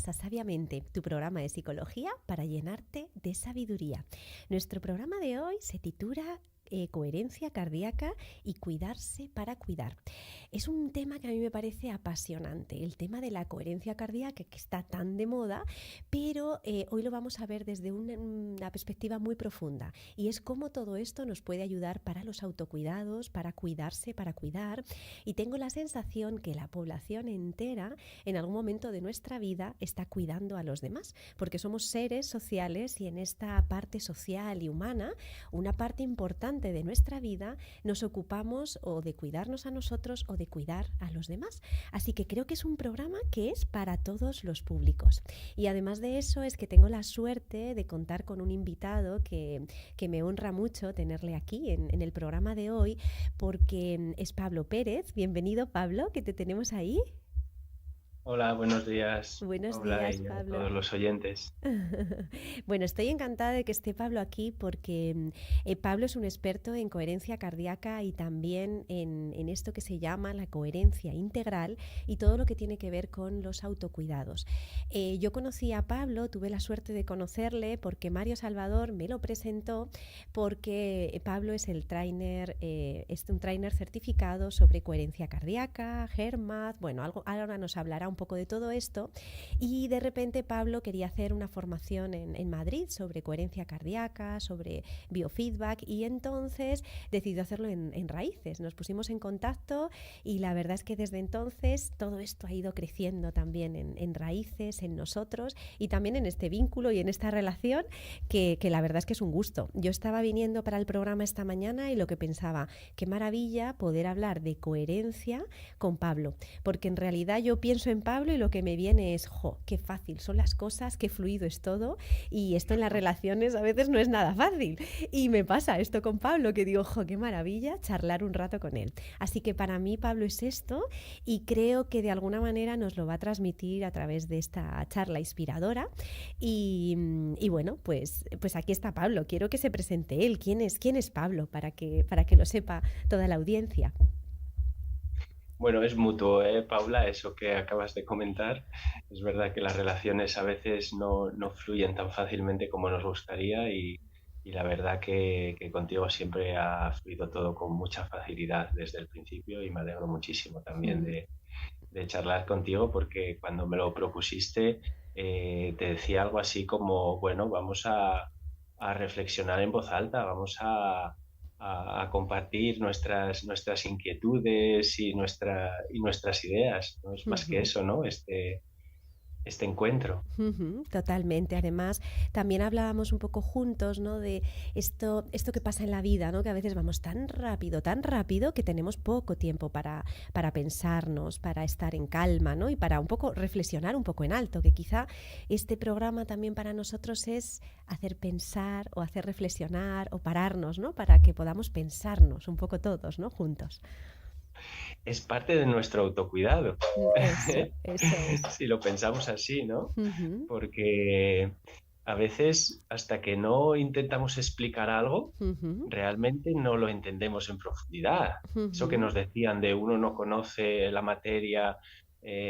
bienvenidos a Sabiamente, tu programa de psicología para llenarte de sabiduría. Nuestro programa de hoy se titula Coherencia cardíaca y cuidarse para cuidar. Es un tema que a mí me parece apasionante, el tema de la coherencia cardíaca que está tan de moda, pero hoy lo vamos a ver desde una perspectiva muy profunda y es cómo todo esto nos puede ayudar para los autocuidados, para cuidarse, para cuidar, y tengo la sensación que la población entera en algún momento de nuestra vida está cuidando a los demás, porque somos seres sociales y en esta parte social y humana, una parte importante de nuestra vida nos ocupamos o de cuidarnos a nosotros o de cuidar a los demás. Así que creo que es un programa que es para todos los públicos. Y además de eso es que tengo la suerte de contar con un invitado que me honra mucho tenerle aquí en el programa de hoy, porque es Pablo Pérez. Bienvenido, Pablo, que te tenemos ahí. Hola, buenos días, Buenos Paula, días, y a Pablo. todos los oyentes. Bueno, estoy encantada de que esté Pablo aquí porque Pablo es un experto en coherencia cardíaca y también en esto que se llama la coherencia integral y todo lo que tiene que ver con los autocuidados. Yo conocí a Pablo, tuve la suerte de conocerle porque Mario Salvador me lo presentó, porque Pablo es el trainer, es un trainer certificado sobre coherencia cardíaca, HERMAT, bueno, ahora nos hablará un poco de todo esto. Y de repente Pablo quería hacer una formación en Madrid sobre coherencia cardíaca, sobre biofeedback, y entonces decidió hacerlo en Raíces. Nos pusimos en contacto y la verdad es que desde entonces todo esto ha ido creciendo también en Raíces, en nosotros y también en este vínculo y en esta relación que la verdad es que es un gusto. Yo estaba viniendo para el programa esta mañana y lo que pensaba, qué maravilla poder hablar de coherencia con Pablo, porque en realidad yo pienso en Pablo y lo que me viene es, qué fácil son las cosas, qué fluido es todo, y esto en las relaciones a veces no es nada fácil. Y me pasa esto con Pablo, que digo, qué maravilla charlar un rato con él. Así que para mí Pablo es esto y creo que de alguna manera nos lo va a transmitir a través de esta charla inspiradora. Y bueno, pues aquí está Pablo. Quiero que se presente él. ¿Quién es Pablo? Para que lo sepa toda la audiencia. Bueno, es mutuo, Paula, eso que acabas de comentar. Es verdad que las relaciones a veces no fluyen tan fácilmente como nos gustaría y la verdad que contigo siempre ha fluido todo con mucha facilidad desde el principio y me alegro muchísimo también Mm. de charlar contigo porque cuando me lo propusiste te decía algo así como, bueno, vamos a reflexionar en voz alta, vamos a compartir nuestras inquietudes y nuestras ideas. No es más que eso, ¿no? Este encuentro. Totalmente. Además, también hablábamos un poco juntos, ¿no? De esto que pasa en la vida, ¿no? Que a veces vamos tan rápido que tenemos poco tiempo para pensarnos, para estar en calma, ¿no? Y para un poco reflexionar un poco en alto, que quizá este programa también para nosotros es hacer pensar o hacer reflexionar o pararnos, ¿no? Para que podamos pensarnos un poco todos, ¿no? Juntos. Es parte de nuestro autocuidado, Eso es. si lo pensamos así, ¿no? Ujú, Porque a veces hasta que no intentamos explicar algo, ujú, realmente no lo entendemos en profundidad. Eso que ujú, nos decían de uno no conoce la materia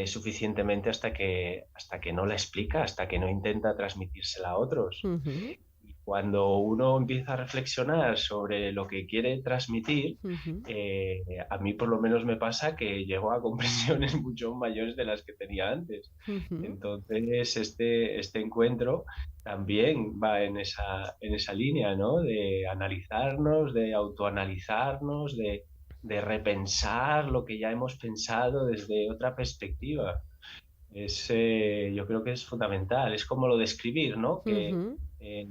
suficientemente hasta que no la explica, hasta que no intenta transmitírsela a otros. ujú, Cuando uno empieza a reflexionar sobre lo que quiere transmitir, ujú. a mí por lo menos me pasa que llego a comprensiones mucho mayores de las que tenía antes. Ujú, Entonces, este encuentro también va en esa línea, ¿no? De analizarnos, de autoanalizarnos, de repensar lo que ya hemos pensado desde otra perspectiva. Yo creo que es fundamental. Es como lo de escribir, ¿no? Que ujú, eh,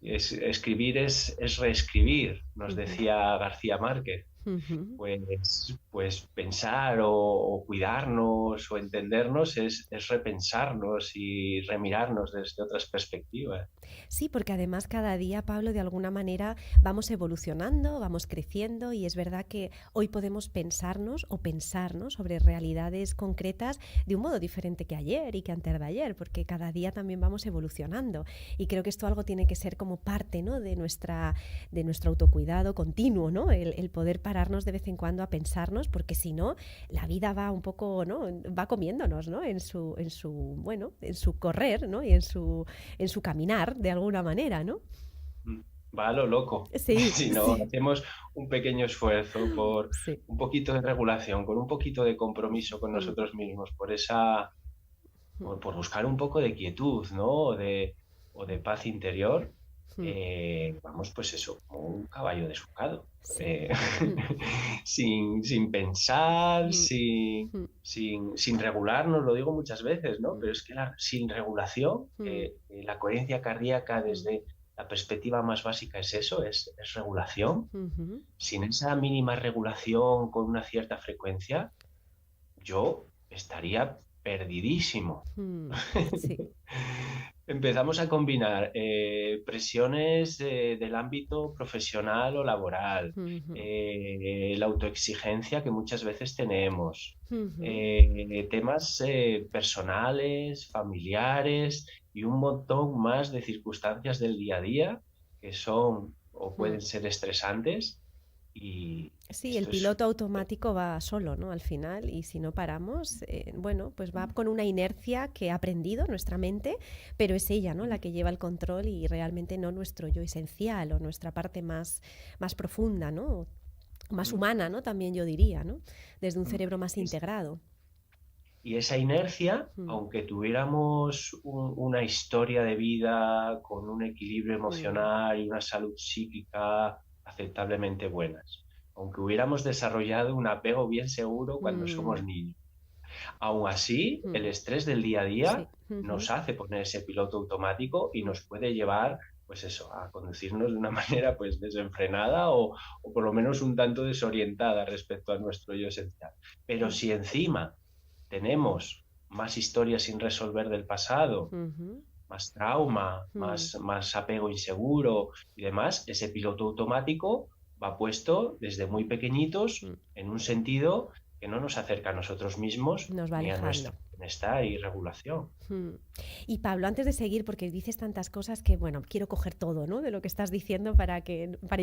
escribir es reescribir, nos ujú, decía García Márquez. ujú. Pues pensar o cuidarnos o entendernos es repensarnos y remirarnos desde otras perspectivas. Sí, porque además cada día, Pablo, de alguna manera vamos evolucionando, vamos creciendo y es verdad que hoy podemos pensarnos o pensarnos sobre realidades concretas de un modo diferente que ayer y que antes de ayer, porque cada día también vamos evolucionando y creo que esto algo tiene que ser como parte, ¿no? De nuestro autocuidado continuo, ¿no? El poder pararnos de vez en cuando a pensarnos, porque si no, la vida va un poco, ¿no? Va comiéndonos, ¿no? Bueno, en su correr, ¿no? Y en su caminar, de alguna manera, ¿no? Mm, Va a lo loco. Sí, Si no sí, hacemos un pequeño esfuerzo por sí. un poquito de regulación, con un poquito de compromiso con Mm, nosotros mismos, mm, por buscar un poco de quietud, ¿no? O de paz interior, mm, vamos, pues eso, como un caballo desbocado. sí. Eh, Mm, sin pensar, mm, mm, sin regularnos, lo digo muchas veces, ¿no? mm, Pero es que sin regulación, mm, la coherencia cardíaca mm, desde la perspectiva más básica es eso, es regulación. ujú, Sin esa mínima regulación con una cierta frecuencia, yo estaría perdidísimo. mm, sí. Empezamos a combinar presiones del ámbito profesional o laboral, Ujú, la autoexigencia que muchas veces tenemos, ujú, temas personales, familiares y un montón más de circunstancias del día a día que son o mm. pueden ser estresantes y Sí, el esto es... piloto automático va solo, ¿no? Al final, y si no paramos, bueno, pues va con una inercia que ha aprendido nuestra mente, pero es ella, ¿no? La que lleva el control y realmente no nuestro yo esencial o nuestra parte más profunda, ¿no? Más humana, ¿no? También yo diría, ¿no? Desde un cerebro más integrado. Y esa inercia, Mm, aunque tuviéramos una historia de vida con un equilibrio mm, emocional y una salud psíquica aceptablemente buenas, aunque hubiéramos desarrollado un apego bien seguro cuando mm, somos niños, aún así el mm, estrés del día a sí. día Ujú, nos hace poner ese piloto automático y mm, nos puede llevar, pues eso, a conducirnos de una manera pues desenfrenada o por lo menos un tanto desorientada respecto a nuestro yo esencial. Pero mm, si encima tenemos más historias sin resolver del pasado, ujú, más trauma, mm, más apego inseguro y demás, ese piloto automático va puesto desde muy pequeñitos mm. en un sentido que no nos acerca a nosotros mismos Nos va ni a alejando. nuestro bienestar y regulación. Mm. Y Pablo, antes de seguir, porque dices tantas cosas que, bueno, quiero coger todo, ¿no? De lo que estás diciendo para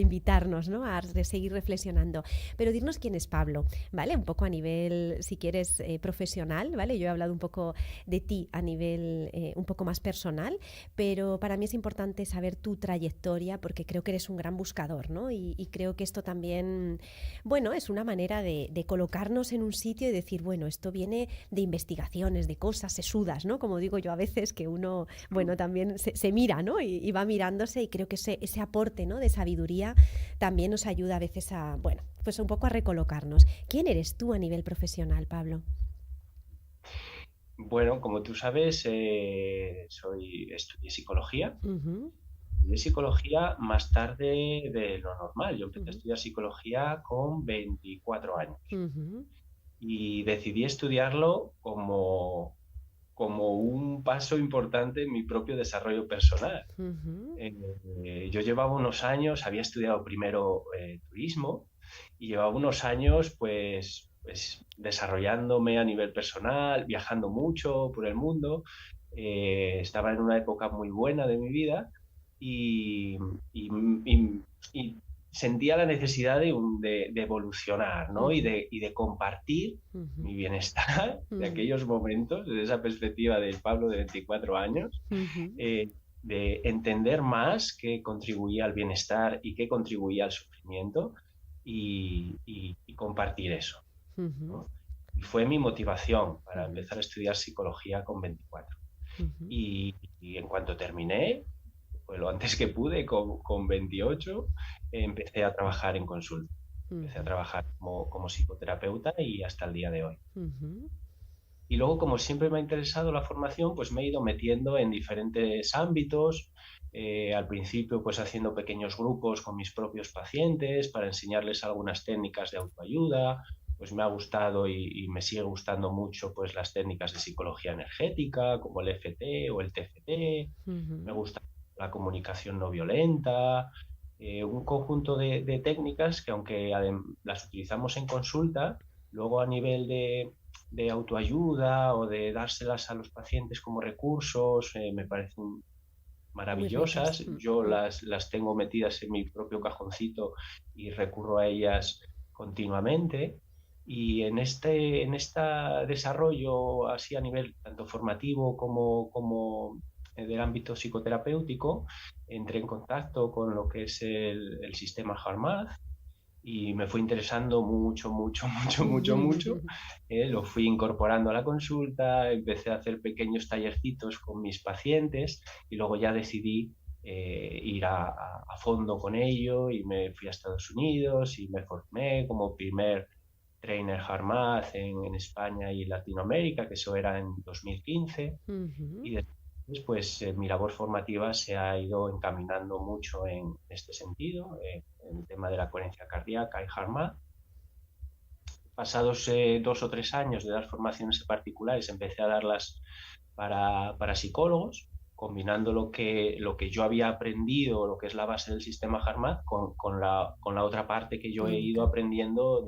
invitarnos, ¿no? A seguir reflexionando. Pero dirnos quién es Pablo, ¿vale? Un poco a nivel, si quieres, profesional, ¿vale? Yo he hablado un poco de ti a nivel un poco más personal, pero para mí es importante saber tu trayectoria porque creo que eres un gran buscador, ¿no? Y creo que esto también, bueno, es una manera de colocarnos en un sitio y decir, bueno, esto viene de investigaciones, de cosas sesudas, ¿no? Como digo yo a veces, que uno, bueno, también se mira, ¿no? Y va mirándose y creo que ese aporte, ¿no? De sabiduría también nos ayuda a veces a, bueno, pues un poco a recolocarnos. ¿Quién eres tú a nivel profesional, Pablo? Bueno, como tú sabes, estudié psicología. Ujú, Estudié psicología más tarde de lo normal. Yo empecé a ujú, estudiar psicología con 24 años. ujú, Y decidí estudiarlo como un paso importante en mi propio desarrollo personal. ujú, Yo llevaba unos años, había estudiado primero turismo y llevaba unos años pues desarrollándome a nivel personal, viajando mucho por el mundo. Estaba en una época muy buena de mi vida y, y- y- y sentía la necesidad de evolucionar, ¿no? ujú, Y de compartir ujú, mi bienestar de ujú, aquellos momentos, desde esa perspectiva del Pablo de 24 años, ujú, de entender más qué contribuía al bienestar y qué contribuía al sufrimiento y compartir eso, ujú, ¿no? Y fue mi motivación para ujú, empezar a estudiar psicología con 24. ujú, Y en cuanto terminé, pues lo antes que pude, con 28, empecé a trabajar en consulta. Empecé a ujú, trabajar como psicoterapeuta y hasta el día de hoy. ujú, Y luego, como siempre me ha interesado la formación, pues me he ido metiendo en diferentes ámbitos. Al principio, pues haciendo pequeños grupos con mis propios pacientes para enseñarles algunas técnicas de autoayuda. Pues me ha gustado y me sigue gustando mucho pues las técnicas de psicología energética, como el EFT o el TFT. Me ujú. gusta la comunicación no violenta, un conjunto de técnicas que aunque las utilizamos en consulta, luego a nivel de autoayuda o de dárselas a los pacientes como recursos, me parecen Muy ricas. maravillosas. Mm, Yo mm, las tengo metidas en mi propio cajoncito y recurro a ellas continuamente. Y en este desarrollo así a nivel tanto formativo como del ámbito psicoterapéutico, entré en contacto con lo que es el sistema HeartMath y me fue interesando mucho, mucho, mucho, mucho, mucho. Lo fui incorporando a la consulta, empecé a hacer pequeños tallercitos con mis pacientes y luego ya decidí ir a fondo con ello y me fui a Estados Unidos y me formé como primer trainer HeartMath en España y Latinoamérica, que eso era en 2015. Ujú. Y después, pues mi labor formativa se ha ido encaminando mucho en este sentido, en el tema de la coherencia cardíaca y HeartMath. Pasados 2 o 3 años de dar formaciones particulares, empecé a darlas para psicólogos, combinando lo que yo había aprendido, lo que es la base del sistema HeartMath, con la otra parte que yo he ido Clínica. aprendiendo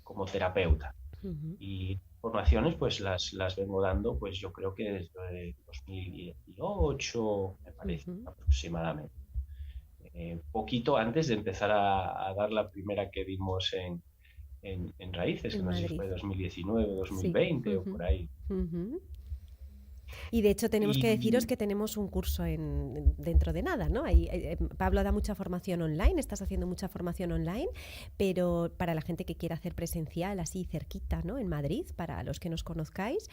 como terapeuta. Ujú. Y formaciones pues las vengo dando pues yo creo que desde 2018, me parece, Ujú. aproximadamente. Poquito antes de empezar a dar la primera que dimos en Raíces, que En no sé si Madrid. fue 2019, Sí. 2020 o Ujú. por ahí. Ujú. Y de hecho tenemos que deciros Y que tenemos un curso dentro de nada, ¿no? Pablo da mucha formación online, estás haciendo mucha formación online, pero para la gente que quiera hacer presencial, así cerquita, ¿no? En Madrid, para los que nos conozcáis,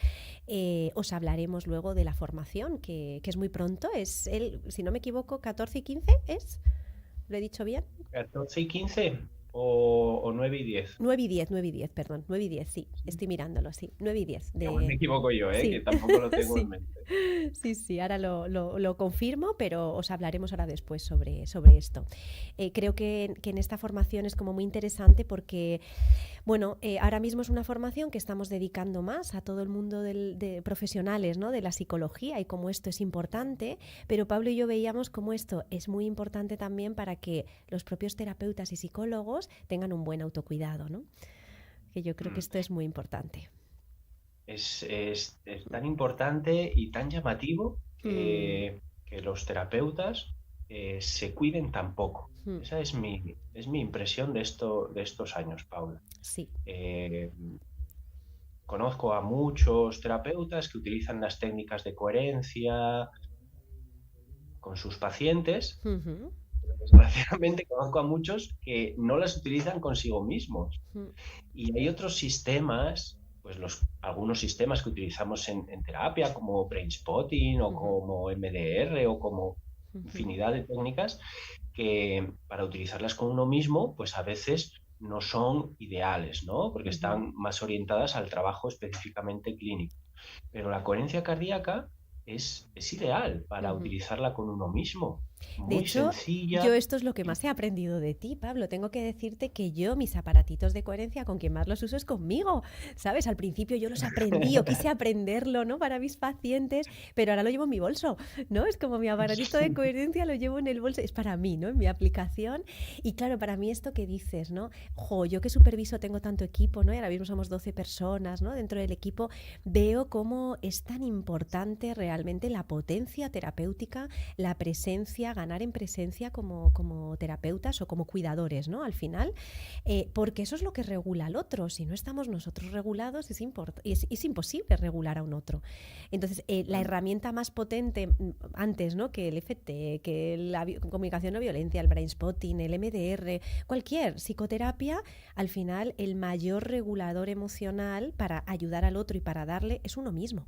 os hablaremos luego de la formación, que es muy pronto, si no me equivoco, 14 y 15, ¿es? ¿Lo he dicho bien? 14 y 15 o 9 y 10. 9 y 10, perdón, 9 y 10, sí, estoy mirándolo, sí, 9 y 10 Igual me de... equivoco yo, que Sí, tampoco lo tengo en sí, mente. sí, sí, ahora lo confirmo, pero os hablaremos ahora después sobre esto. Creo que en esta formación es como muy interesante porque bueno, ahora mismo es una formación que estamos dedicando más a todo el mundo de profesionales, ¿no? De la psicología y cómo esto es importante, pero Pablo y yo veíamos cómo esto es muy importante también para que los propios terapeutas y psicólogos tengan un buen autocuidado, ¿no? Que yo creo que Mm. esto es muy importante. Es tan importante y tan llamativo Mm, que los terapeutas se cuiden tan poco. mm, Esa es mi impresión de estos años, Paula. sí. Eh, Conozco a muchos terapeutas que utilizan las técnicas de coherencia con sus pacientes. Ujú, Desgraciadamente conozco a muchos que no las utilizan consigo mismos. mm, Y hay otros sistemas, pues algunos sistemas que utilizamos en terapia, como Brainspotting o ujú, como MDR o como ujú, infinidad de técnicas que para utilizarlas con uno mismo, pues a veces no son ideales, ¿no? Porque ujú. están más orientadas al trabajo específicamente clínico. Pero la coherencia cardíaca es ideal para Ujú. utilizarla con uno mismo. De Muy hecho, sencilla. yo esto es lo que más he aprendido de ti, Pablo. Tengo que decirte que yo mis aparatitos de coherencia con quien más los uso es conmigo, ¿sabes? Al principio yo los aprendí, yo quise aprenderlo, ¿no? Para mis pacientes, pero ahora lo llevo en mi bolso, ¿no? Es como mi aparatito de coherencia lo llevo en el bolso, es para mí, ¿no? En mi aplicación. Y claro, para mí esto que dices, ¿no? Jo, yo que superviso tengo tanto equipo, ¿no? Y ahora mismo somos 12 personas, ¿no? Dentro del equipo veo cómo es tan importante realmente la potencia terapéutica, la presencia, ganar en presencia como terapeutas o como cuidadores, ¿no? Al final, porque eso es lo que regula al otro. Si no estamos nosotros regulados, es imposible regular a un otro. Entonces, la herramienta más potente antes, ¿no? Que el FT, que la comunicación no violencia, el brainspotting, el MDR, cualquier psicoterapia, al final el mayor regulador emocional para ayudar al otro y para darle es uno mismo.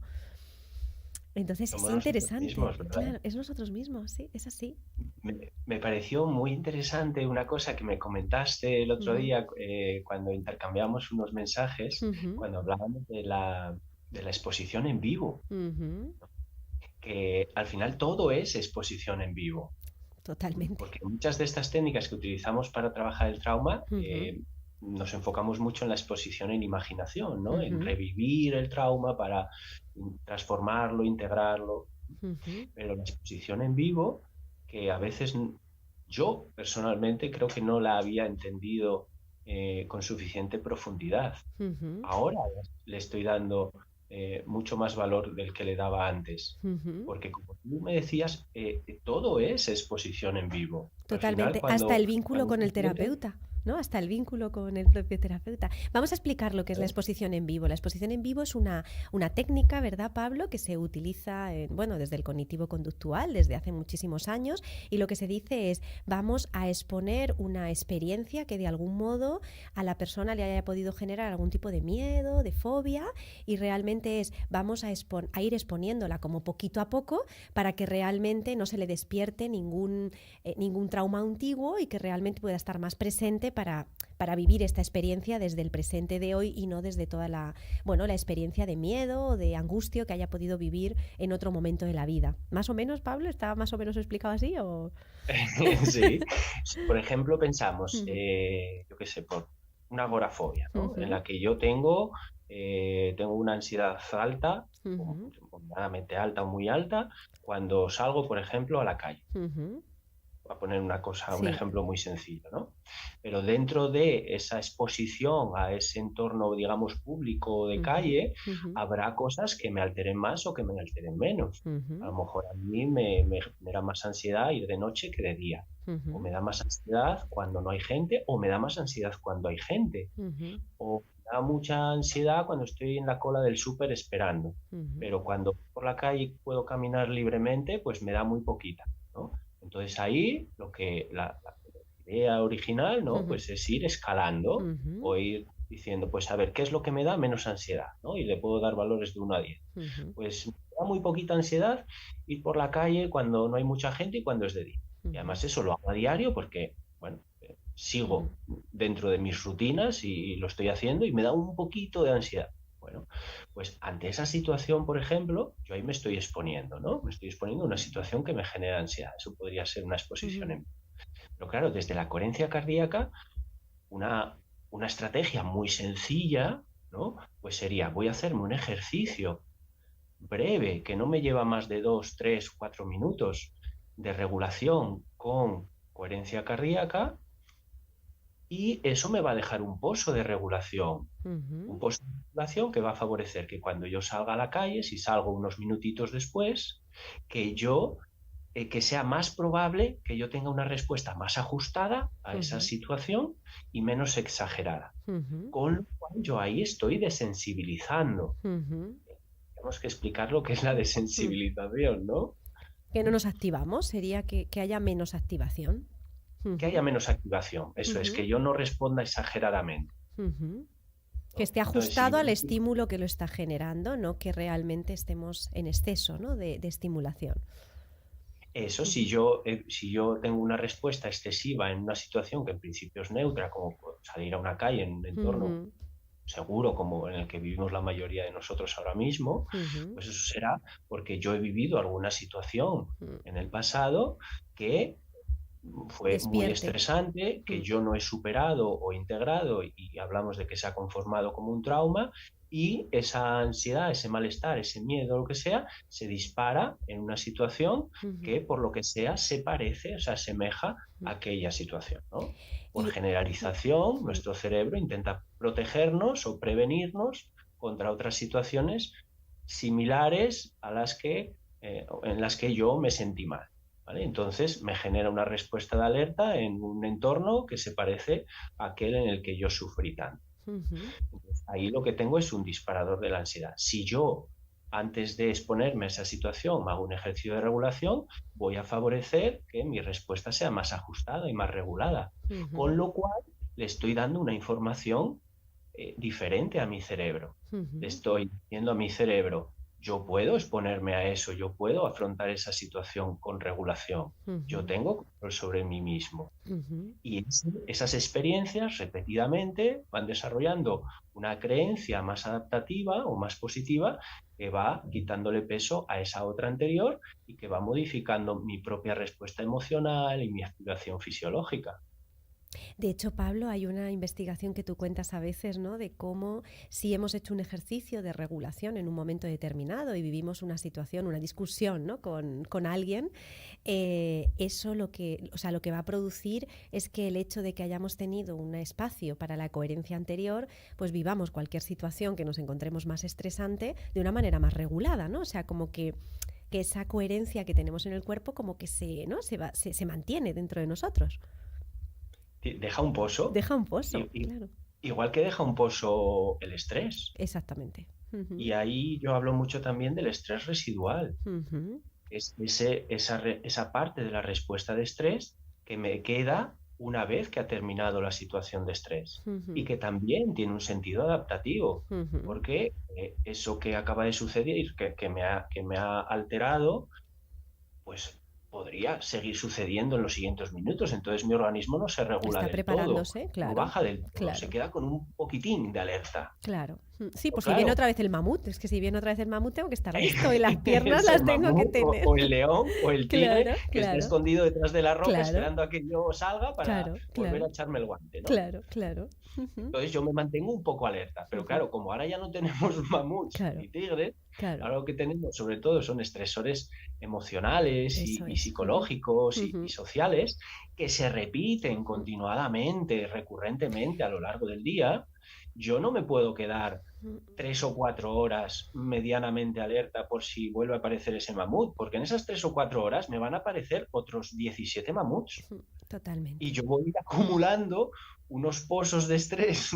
Entonces es Somos nosotros interesante, mismos, ¿verdad? claro, es nosotros mismos, sí, es así. Me pareció muy interesante una cosa que me comentaste el otro Ujú, día cuando intercambiamos unos mensajes, ujú, cuando hablábamos de la exposición en vivo, ujú, que al final todo es exposición en vivo, totalmente. porque muchas de estas técnicas que utilizamos para trabajar el trauma Ujú, nos enfocamos mucho en la exposición en imaginación, ¿no? En ujú, revivir el trauma para transformarlo, integrarlo. ujú, Pero la exposición en vivo, que a veces yo personalmente creo que no la había entendido con suficiente profundidad. ujú, Ahora le estoy dando mucho más valor del que le daba antes, ujú. porque como tú me decías, todo es exposición en vivo. Al final, Totalmente. Hasta el vínculo cuando un con el paciente, terapeuta. ¿no? Hasta el vínculo con el propio terapeuta. Vamos a explicar lo que es la ¿eh? exposición en vivo. La exposición en vivo es una técnica, ¿verdad, Pablo?, que se utiliza, bueno, desde el cognitivo conductual, desde hace muchísimos años, y lo que se dice es, vamos a exponer una experiencia que de algún modo a la persona le haya podido generar algún tipo de miedo, de fobia, y realmente es, vamos a ir exponiéndola como poquito a poco para que realmente no se le despierte ningún trauma antiguo y que realmente pueda estar más presente para vivir esta experiencia desde el presente de hoy y no desde toda la experiencia de miedo o de angustia que haya podido vivir en otro momento de la vida. ¿Más o menos, Pablo? ¿Está más o menos explicado así? ¿O? Sí. Si, por ejemplo, pensamos, Ujú, yo qué sé, por una agorafobia, ¿no? En ujú, la que yo tengo una ansiedad alta, o ujú, moderadamente alta o muy alta, cuando salgo, por ejemplo, a la calle. ujú. Voy a poner una cosa, un Sí. ejemplo muy sencillo, ¿no? Pero dentro de esa exposición a ese entorno, digamos, público de Ujú, calle, ujú, habrá cosas que me alteren más o que me alteren menos. A ujú, lo mejor a mí me genera más ansiedad ir de noche que de día. O me ujú, da más ansiedad cuando no hay gente, o me da más ansiedad cuando hay gente. ujú, O me da mucha ansiedad cuando estoy en la cola del súper esperando. ujú, Pero cuando por la calle puedo caminar libremente, pues me da muy poquita, ¿no? Entonces ahí la idea original, ¿no? ujú, Pues es ir escalando ujú, o ir diciendo, pues a ver, ¿qué es lo que me da menos ansiedad? ¿No? Y le puedo dar valores de 1 a 10. ujú, Pues me da muy poquita ansiedad ir por la calle cuando no hay mucha gente y cuando es de día. Y ujú, además eso lo hago a diario porque, bueno, ujú, sigo dentro de mis rutinas y lo estoy haciendo y me da un poquito de ansiedad. Bueno, pues ante esa situación, por ejemplo, yo ahí me estoy exponiendo, ¿no? Me estoy exponiendo a una situación que me genera ansiedad. Eso podría ser una exposición ujú, en... Pero claro, desde la coherencia cardíaca, una, una estrategia muy sencilla, ¿no? Pues sería, voy a hacerme un ejercicio breve, que no me lleva más de 2, 3, 4 minutos de regulación con coherencia cardíaca, y eso me va a dejar un pozo de regulación. Un ujú, pozo de regulación que va a favorecer que cuando yo salga a la calle, si salgo unos minutitos después, que yo, que sea más probable que yo tenga una respuesta más ajustada a esa ujú, situación y menos exagerada. ujú, Con lo cual yo ahí estoy desensibilizando. ujú, Tenemos que explicar lo que es la ujú. desensibilización, ¿no? Que no nos activamos, sería que haya menos activación. Que Ujú, haya menos activación. Eso es, ujú, que yo no responda exageradamente, ujú. Que ¿no? esté Entonces, si ajustado yo... al estímulo que lo está generando, no que realmente estemos en exceso, ¿no? de estimulación. Eso, Ujú, si yo tengo una respuesta excesiva en una situación que en principio es neutra, como salir a una calle en un entorno ujú, seguro como en el que vivimos la mayoría de nosotros ahora mismo, ujú, pues eso será porque yo he vivido alguna situación ujú. en el pasado que fue muy Despierte. estresante, que Mm, yo no he superado o integrado y hablamos de que se ha conformado como un trauma, y esa ansiedad, ese malestar, ese miedo, lo que sea, se dispara en una situación ujú, que por lo que sea se parece, o se asemeja a ujú. aquella situación, ¿no? Por Y, generalización, ujú, nuestro cerebro intenta protegernos o prevenirnos contra otras situaciones similares a en las que yo me sentí mal. ¿Vale? Entonces me genera una respuesta de alerta en un entorno que se parece a aquel en el que yo sufrí tanto. ujú. Entonces, ahí lo que tengo es un disparador de la ansiedad. Si yo, antes de exponerme a esa situación, hago un ejercicio de regulación, voy a favorecer que mi respuesta sea más ajustada y más regulada. Ujú, Con lo cual, le estoy dando una información diferente a mi cerebro. Le ujú, estoy diciendo a mi cerebro, yo puedo exponerme a eso, yo puedo afrontar esa situación con regulación, yo ujú, tengo control sobre mí mismo. ujú. Y esas experiencias repetidamente van desarrollando una creencia más adaptativa o más positiva que va quitándole peso a esa otra anterior y que va modificando mi propia respuesta emocional y mi activación fisiológica. De hecho, Pablo, hay una investigación que tú cuentas a veces, ¿no? De cómo si hemos hecho un ejercicio de regulación en un momento determinado y vivimos una situación, una discusión, ¿no? con alguien, eso lo que va a producir es que el hecho de que hayamos tenido un espacio para la coherencia anterior, pues vivamos cualquier situación que nos encontremos más estresante de una manera más regulada, ¿no? O sea, como que esa coherencia que tenemos en el cuerpo como que se, ¿no? se mantiene dentro de nosotros. deja un pozo, Deja un pozo, i- i- claro. igual que deja un pozo el estrés. Exactamente. Ujú, Y ahí yo hablo mucho también del estrés residual. ujú, Es esa parte de la respuesta de estrés que me queda una vez que ha terminado la situación de estrés y ujú, que también tiene un sentido adaptativo, ujú. porque eso que acaba de suceder, que me ha alterado, pues podría seguir sucediendo en los siguientes minutos. Entonces mi organismo no se regula Está del todo, preparándose, no claro, baja del todo, se claro. queda con un poquitín de alerta. Claro. Sí, Pues por si viene claro, otra vez el mamut. Es que si viene otra vez el mamut tengo que estar listo y las piernas es el las tengo que mamut tener. o el león o el tigre Claro, que está claro, escondido detrás de la roca claro, esperando a que yo salga para claro, volver claro, a echarme el guante, ¿no? claro, claro. Ujú, Entonces yo me mantengo un poco alerta, pero ujú. claro, como ahora ya no tenemos mamuts Claro, ni tigres, claro. ahora lo que tenemos sobre todo son estresores emocionales Eso y es. Ujú, psicológicos y ujú, sociales que se repiten ujú, continuadamente, recurrentemente a lo largo del día. Yo no me puedo quedar ujú, 3 o 4 horas medianamente alerta por si vuelve a aparecer ese mamut, porque en esas 3 o 4 horas me van a aparecer otros 17 mamuts ujú. y Totalmente, yo voy a ir acumulando unos pozos de estrés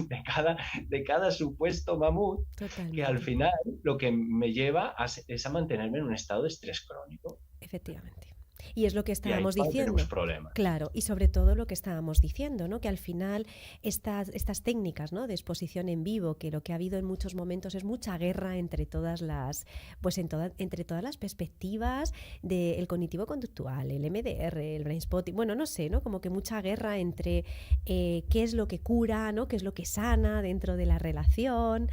de cada supuesto mamut que al totalmente. final lo que me lleva es a mantenerme en un estado de estrés crónico. Efectivamente. Y es lo que Y ahí es estábamos cuando tenemos diciendo. problemas. Claro, y sobre todo lo que estábamos diciendo, ¿no? Que al final estas técnicas, ¿no? De exposición en vivo, que lo que ha habido en muchos momentos es mucha guerra entre todas las, pues entre todas las perspectivas del cognitivo conductual, el MDR, el brain spotting, bueno, no sé, ¿no? Como que mucha guerra entre qué es lo que cura, ¿no? Qué es lo que sana dentro de la relación,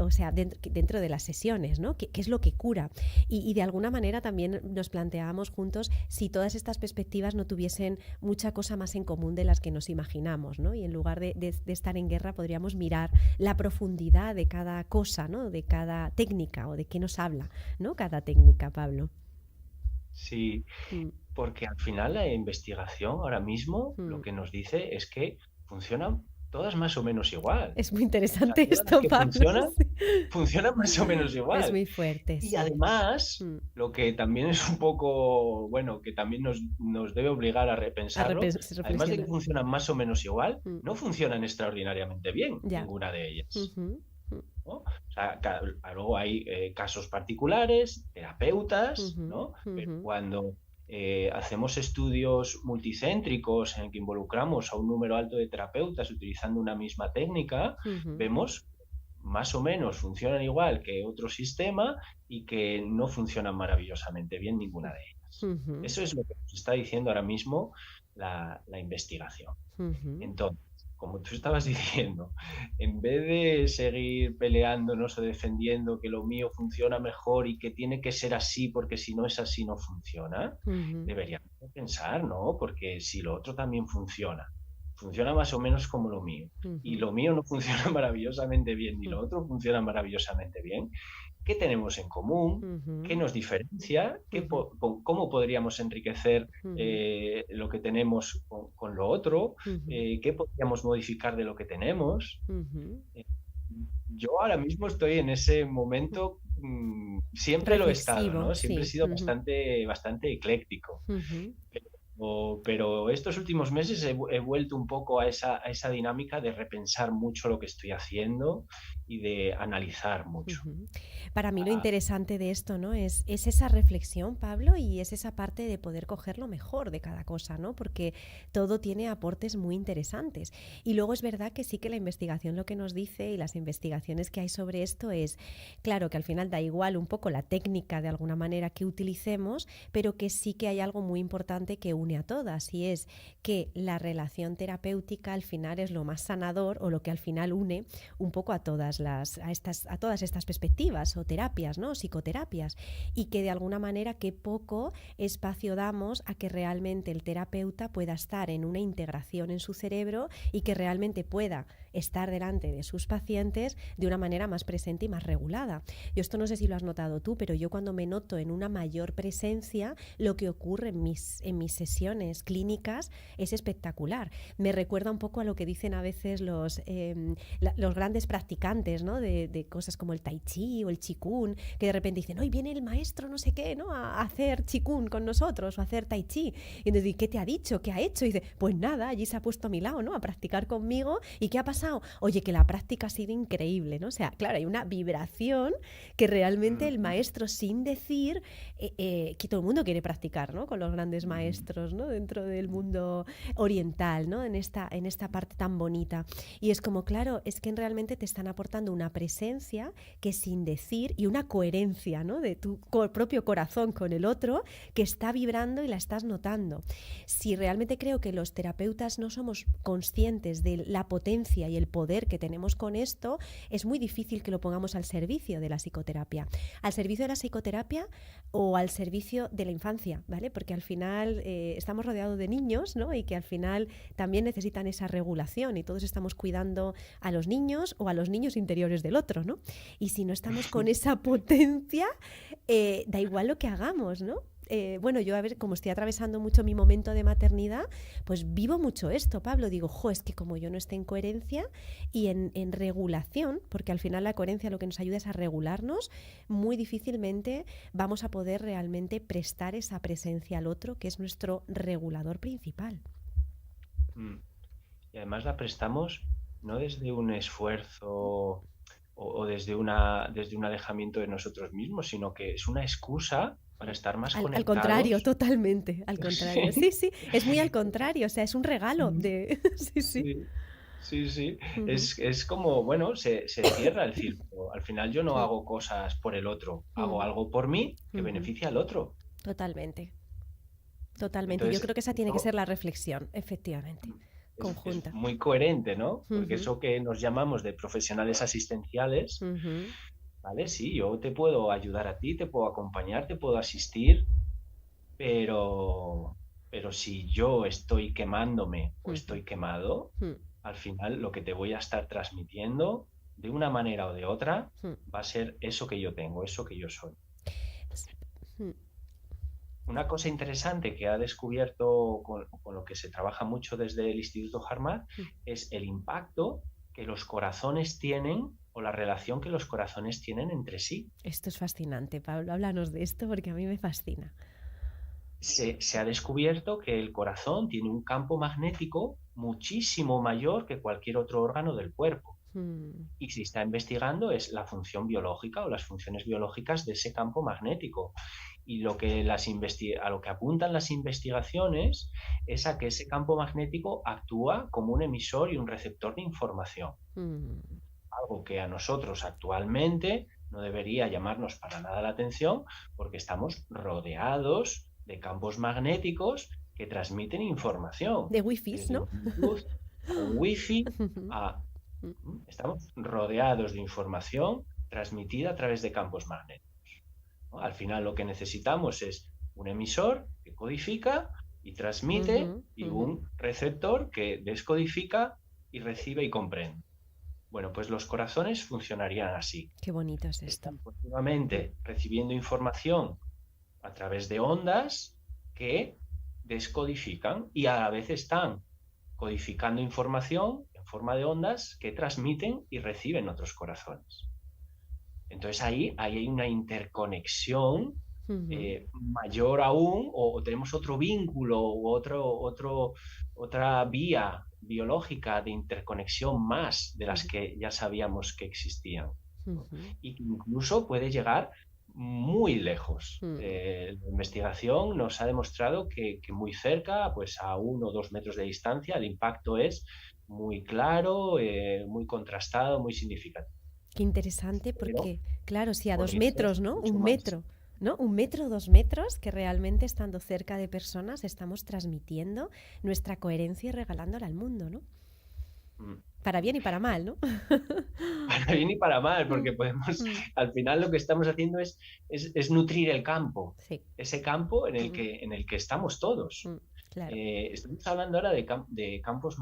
o sea, dentro de las sesiones, ¿no? ¿Qué es lo que cura? Y de alguna manera también nos planteábamos juntos si todas estas perspectivas no tuviesen mucha cosa más en común de las que nos imaginamos, ¿no? Y en lugar de estar en guerra podríamos mirar la profundidad de cada cosa, ¿no? De cada técnica o de qué nos habla, ¿no? Cada técnica, Pablo. Sí, Mm, porque al final la investigación ahora mismo lo mm. que nos dice es que funcionan todas más o menos igual. Es muy O sea, interesante todas las esto, que Pablo. funcionan más o menos Es igual. muy fuerte, Y sí. además, Mm. lo que también es un poco, bueno, que también nos debe obligar a A repensarlo, además de que reflexionar. funcionan más o menos igual, Mm. no funcionan extraordinariamente bien Ya. ninguna de ellas. Ujú, ¿No? O sea, luego hay casos particulares, terapeutas, ujú, ¿no? Pero ujú, cuando hacemos estudios multicéntricos en que involucramos a un número alto de terapeutas utilizando una misma técnica, ujú, vemos más o menos funcionan igual que otro sistema y que no funcionan maravillosamente bien ninguna de ellas. ujú, Eso es lo que nos está diciendo ahora mismo la investigación. ujú, Entonces, como tú estabas diciendo, en vez de seguir peleándonos o defendiendo que lo mío funciona mejor y que tiene que ser así porque si no es así no funciona, ujú, deberíamos pensar, ¿no? Porque si lo otro también funciona más o menos como lo mío, y ujú, lo mío no funciona maravillosamente bien, ni ujú, lo otro funciona maravillosamente bien, ¿qué tenemos en común? ¿Qué ujú, nos diferencia? ujú, ¿Cómo podríamos enriquecer ujú, lo que tenemos con lo otro? ujú, ¿Qué podríamos modificar de lo que tenemos? ujú. Eh, yo ahora mismo estoy en ese momento, siempre lo he estado, Reflexivo, ¿no? Siempre he sí. sido Ujú, bastante, bastante ecléctico. ujú, Pero estos últimos meses he vuelto un poco a esa dinámica de repensar mucho lo que estoy haciendo y de analizar mucho. ujú. Para mí lo Ah, interesante de esto, ¿no? Es esa reflexión, Pablo, y es esa parte de poder coger lo mejor de cada cosa, ¿no? Porque todo tiene aportes muy interesantes. Y luego es verdad que sí que la investigación lo que nos dice y las investigaciones que hay sobre esto es, claro, que al final da igual un poco la técnica de alguna manera que utilicemos, pero que sí que hay algo muy importante que une a todas y es que la relación terapéutica al final es lo más sanador o lo que al final une un poco a todas estas perspectivas o terapias, ¿no? O psicoterapias, y que de alguna manera que poco espacio damos a que realmente el terapeuta pueda estar en una integración en su cerebro y que realmente pueda estar delante de sus pacientes de una manera más presente y más regulada. Yo esto no sé si lo has notado tú, pero yo cuando me noto en una mayor presencia, lo que ocurre en mis sesiones clínicas es espectacular. Me recuerda un poco a lo que dicen a veces los grandes practicantes, practicantes, ¿no? De cosas como el tai chi o el qigong, que de repente dicen, hoy viene el maestro no sé qué, ¿no? A hacer qigong con nosotros o a hacer tai chi. Y entonces, ¿qué te ha dicho? ¿Qué ha hecho? Y dice, pues nada, allí se ha puesto a mi lado, ¿no? A practicar conmigo. ¿Y qué ha pasado? Oye, que la práctica ha sido increíble, ¿no? O sea, claro, hay una vibración que realmente el maestro, sin decir, que todo el mundo quiere practicar, ¿no? Con los grandes maestros, ¿no? Dentro del mundo oriental, ¿no? En esta parte tan bonita. Y es como, claro, es que realmente te están aportando una presencia que sin decir y una coherencia, ¿no? De tu propio corazón con el otro que está vibrando y la estás notando. Si realmente creo que los terapeutas no somos conscientes de la potencia y el poder que tenemos con esto, es muy difícil que lo pongamos al servicio de la psicoterapia. Al servicio de la psicoterapia o al servicio de la infancia, ¿vale? Porque al final estamos rodeados de niños, ¿no? Y que al final también necesitan esa regulación y todos estamos cuidando a los niños o a los niños interiores del otro, ¿no? Y si no estamos con esa potencia, da igual lo que hagamos, ¿no? Bueno, yo a ver, como estoy atravesando mucho mi momento de maternidad, pues vivo mucho esto, Pablo. Digo, es que como yo no esté en coherencia y en regulación, porque al final la coherencia lo que nos ayuda es a regularnos, muy difícilmente vamos a poder realmente prestar esa presencia al otro, que es nuestro regulador principal. Mm. Y además la prestamos no desde un esfuerzo o desde un alejamiento de nosotros mismos, sino que es una excusa para estar más Al contrario, conectados. totalmente, al contrario. Sí, sí, es muy al contrario, o sea, es un regalo Sí, de... sí, sí. sí, sí, sí. Ujú, Es como, bueno, se cierra el círculo. Al final yo no ujú, hago cosas por el otro, hago ujú, algo por mí que ujú. beneficia al otro. Totalmente, totalmente. Yo Entonces, creo que esa tiene que esto ser la reflexión, efectivamente, es conjunta. muy coherente, ¿no? Porque Ujú, eso que nos llamamos de profesionales asistenciales, ujú, ¿vale? Sí, yo te puedo ayudar a ti, te puedo acompañar, te puedo asistir, pero, pero si yo estoy quemándome o ujú, estoy quemado, ujú, al final lo que te voy a estar transmitiendo de una manera o de otra ujú. va a ser eso que yo tengo, eso que yo soy. Ujú. Una cosa interesante que ha descubierto con lo que se trabaja mucho desde el Instituto Harvard es el impacto que los corazones tienen o la relación que los corazones tienen entre sí. Esto es fascinante, Pablo. Háblanos de esto porque a mí me fascina. Se ha descubierto que el corazón tiene un campo magnético muchísimo mayor que cualquier otro órgano del cuerpo. Mm, Y se está investigando es la función biológica o las funciones biológicas de ese campo magnético. Y a lo que apuntan las investigaciones es a que ese campo magnético actúa como un emisor y un receptor de información. mm. Algo que a nosotros actualmente no debería llamarnos para nada la atención porque estamos rodeados de campos magnéticos que transmiten información, De wifis, desde ¿no? un Bluetooth a un Wi-Fi Ujú, a... Estamos rodeados de información transmitida a través de campos magnéticos, ¿no? Al final lo que necesitamos es un emisor que codifica y transmite ujú, y ujú. un receptor que descodifica y recibe y comprende. Bueno, pues los corazones funcionarían así. Qué bonito es esto. Están Mm, continuamente recibiendo información a través de ondas que descodifican y a la vez están codificando información en forma de ondas que transmiten y reciben otros corazones. Entonces ahí hay una interconexión ujú, mayor aún, o tenemos otro vínculo u otra vía biológica de interconexión más de las ujú, que ya sabíamos que existían, ¿no? ujú, Y que incluso puede llegar muy lejos. mm. La investigación nos ha demostrado que muy cerca, pues a 1 o 2 metros de distancia, el impacto es muy claro, muy contrastado, muy significativo. Qué interesante Pero porque, claro, si a dos podría ser metros, ¿no? mucho Un más. metro, ¿no? Un metro, 2 metros, que realmente estando cerca de personas estamos transmitiendo nuestra coherencia y regalándola al mundo, ¿no? Mm. Para bien y para mal, ¿no? Para bien y para mal, Mm, porque podemos, mm. al final lo que estamos haciendo es nutrir el campo, Sí, ese campo mm, en el que estamos todos. mm, claro, Estamos hablando ahora de campos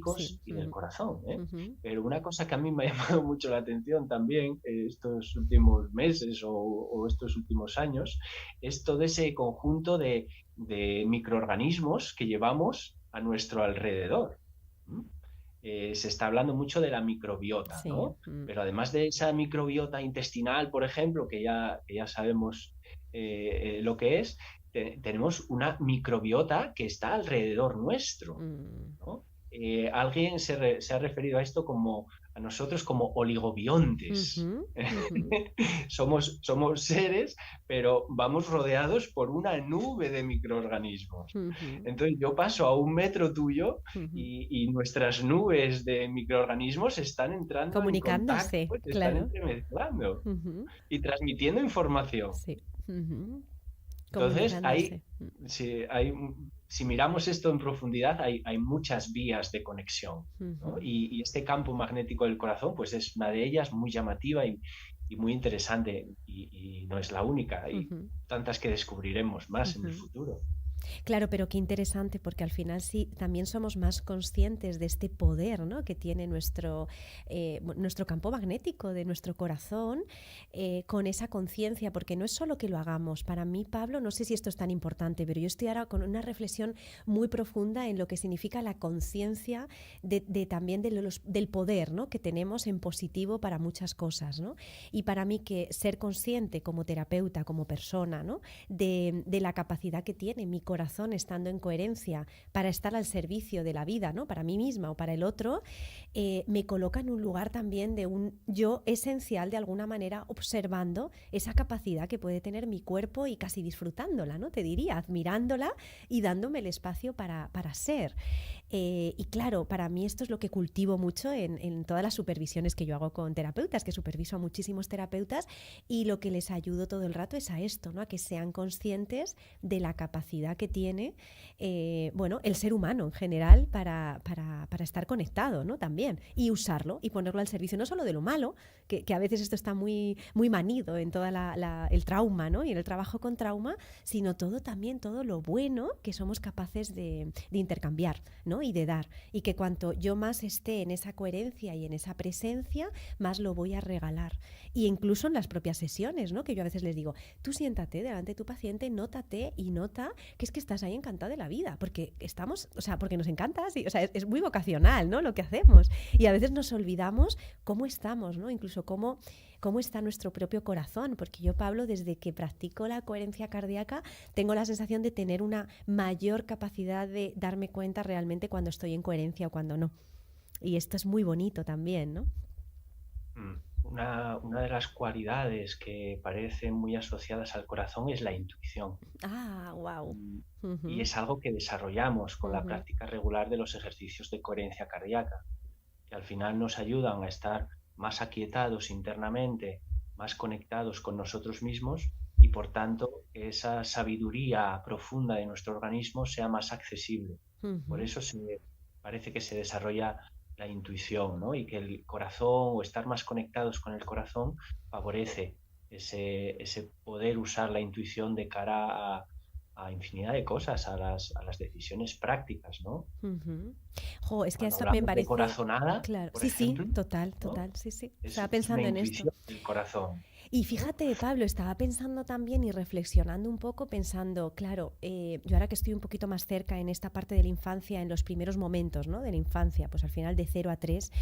sí. magnéticos y del corazón, ¿eh? Ujú, Pero una cosa que a mí me ha llamado mucho la atención también estos últimos meses o estos últimos años es todo ese conjunto de microorganismos que llevamos a nuestro alrededor. ¿Mm? se está hablando mucho de la microbiota, Sí. ¿no? Pero además de esa microbiota intestinal, por ejemplo, que ya sabemos lo que es, tenemos una microbiota que está alrededor nuestro, Mm, ¿no? Alguien se ha referido a esto como a nosotros como oligobiontes. ujú, ujú, Somos seres, pero vamos rodeados por una nube de microorganismos. ujú, Entonces yo paso a 1 metro tuyo ujú. y nuestras nubes de microorganismos están entrando en contacto, Comunicándose, se están claro. entremezclando Ujú, y transmitiendo información. sí. Ujú. Entonces, Comunicándose. si miramos esto en profundidad, hay muchas vías de conexión, ¿no? Ujú, Y este campo magnético del corazón, pues es una de ellas muy llamativa y muy interesante, y no es la única. Hay ujú, tantas que descubriremos más en el ujú. futuro. Claro, pero qué interesante, porque al final sí también somos más conscientes de este poder, ¿no?, que tiene nuestro campo magnético de nuestro corazón, con esa conciencia, porque no es solo que lo hagamos. Para mí, Pablo, no sé si esto es tan importante, pero yo estoy ahora con una reflexión muy profunda en lo que significa la conciencia también del poder, ¿no?, que tenemos en positivo para muchas cosas, ¿no? Y para mí que ser consciente como terapeuta, como persona, ¿no?, de la capacidad que tiene mi corazón estando en coherencia para estar al servicio de la vida, ¿no?, para mí misma o para el otro, me coloca en un lugar también de un yo esencial, de alguna manera, observando esa capacidad que puede tener mi cuerpo y casi disfrutándola, ¿no? Te diría, admirándola y dándome el espacio para ser. Y claro, para mí esto es lo que cultivo mucho en todas las supervisiones que yo hago con terapeutas, que superviso a muchísimos terapeutas, y lo que les ayudo todo el rato es a esto, ¿no?, a que sean conscientes de la capacidad que tiene, bueno, el ser humano en general para estar conectado, ¿no?, también, y usarlo y ponerlo al servicio no solo de lo malo, que a veces esto está muy, muy manido en todo el trauma, ¿no?, y en el trabajo con trauma, sino todo también, todo lo bueno que somos capaces de intercambiar, ¿no?, y de dar. Y que cuanto yo más esté en esa coherencia y en esa presencia, más lo voy a regalar. Y incluso en las propias sesiones, ¿no?, que yo a veces les digo, tú siéntate delante de tu paciente, nótate y nota que estás ahí encantada de la vida, porque estamos, o sea, porque nos encanta, sí, o sea, es muy vocacional, ¿no?, lo que hacemos. Y a veces nos olvidamos cómo estamos, ¿no?, incluso cómo está nuestro propio corazón, porque yo, Pablo, desde que practico la coherencia cardíaca, tengo la sensación de tener una mayor capacidad de darme cuenta realmente cuando estoy en coherencia o cuando no. Y esto es muy bonito también, ¿no? Mm. Una de las cualidades que parecen muy asociadas al corazón es la intuición. Ah, wow. Y, y Uh-huh, es algo que desarrollamos con la uh-huh, práctica regular de los ejercicios de coherencia cardíaca, que al final nos ayudan a estar más aquietados internamente, más conectados con nosotros mismos y por tanto que esa sabiduría profunda de nuestro organismo sea más accesible. Por uh-huh. eso parece que se desarrolla la intuición, ¿no? Y que el corazón o estar más conectados con el corazón favorece ese poder usar la intuición de cara a infinidad de cosas, a las decisiones prácticas, ¿no? Ujú. Jo, es que Cuando esto me hablamos de parece, corazonada, claro, por sí, sí, ejemplo, total, ¿no? total, sí, sí. Estaba Es una pensando en esto. intuición del corazón, Y ¿no? fíjate, Pablo, estaba pensando también y reflexionando un poco, pensando, claro, yo ahora que estoy un poquito más cerca en esta parte de la infancia, en los primeros momentos, ¿no?, de la infancia, pues al final de 0 a 3,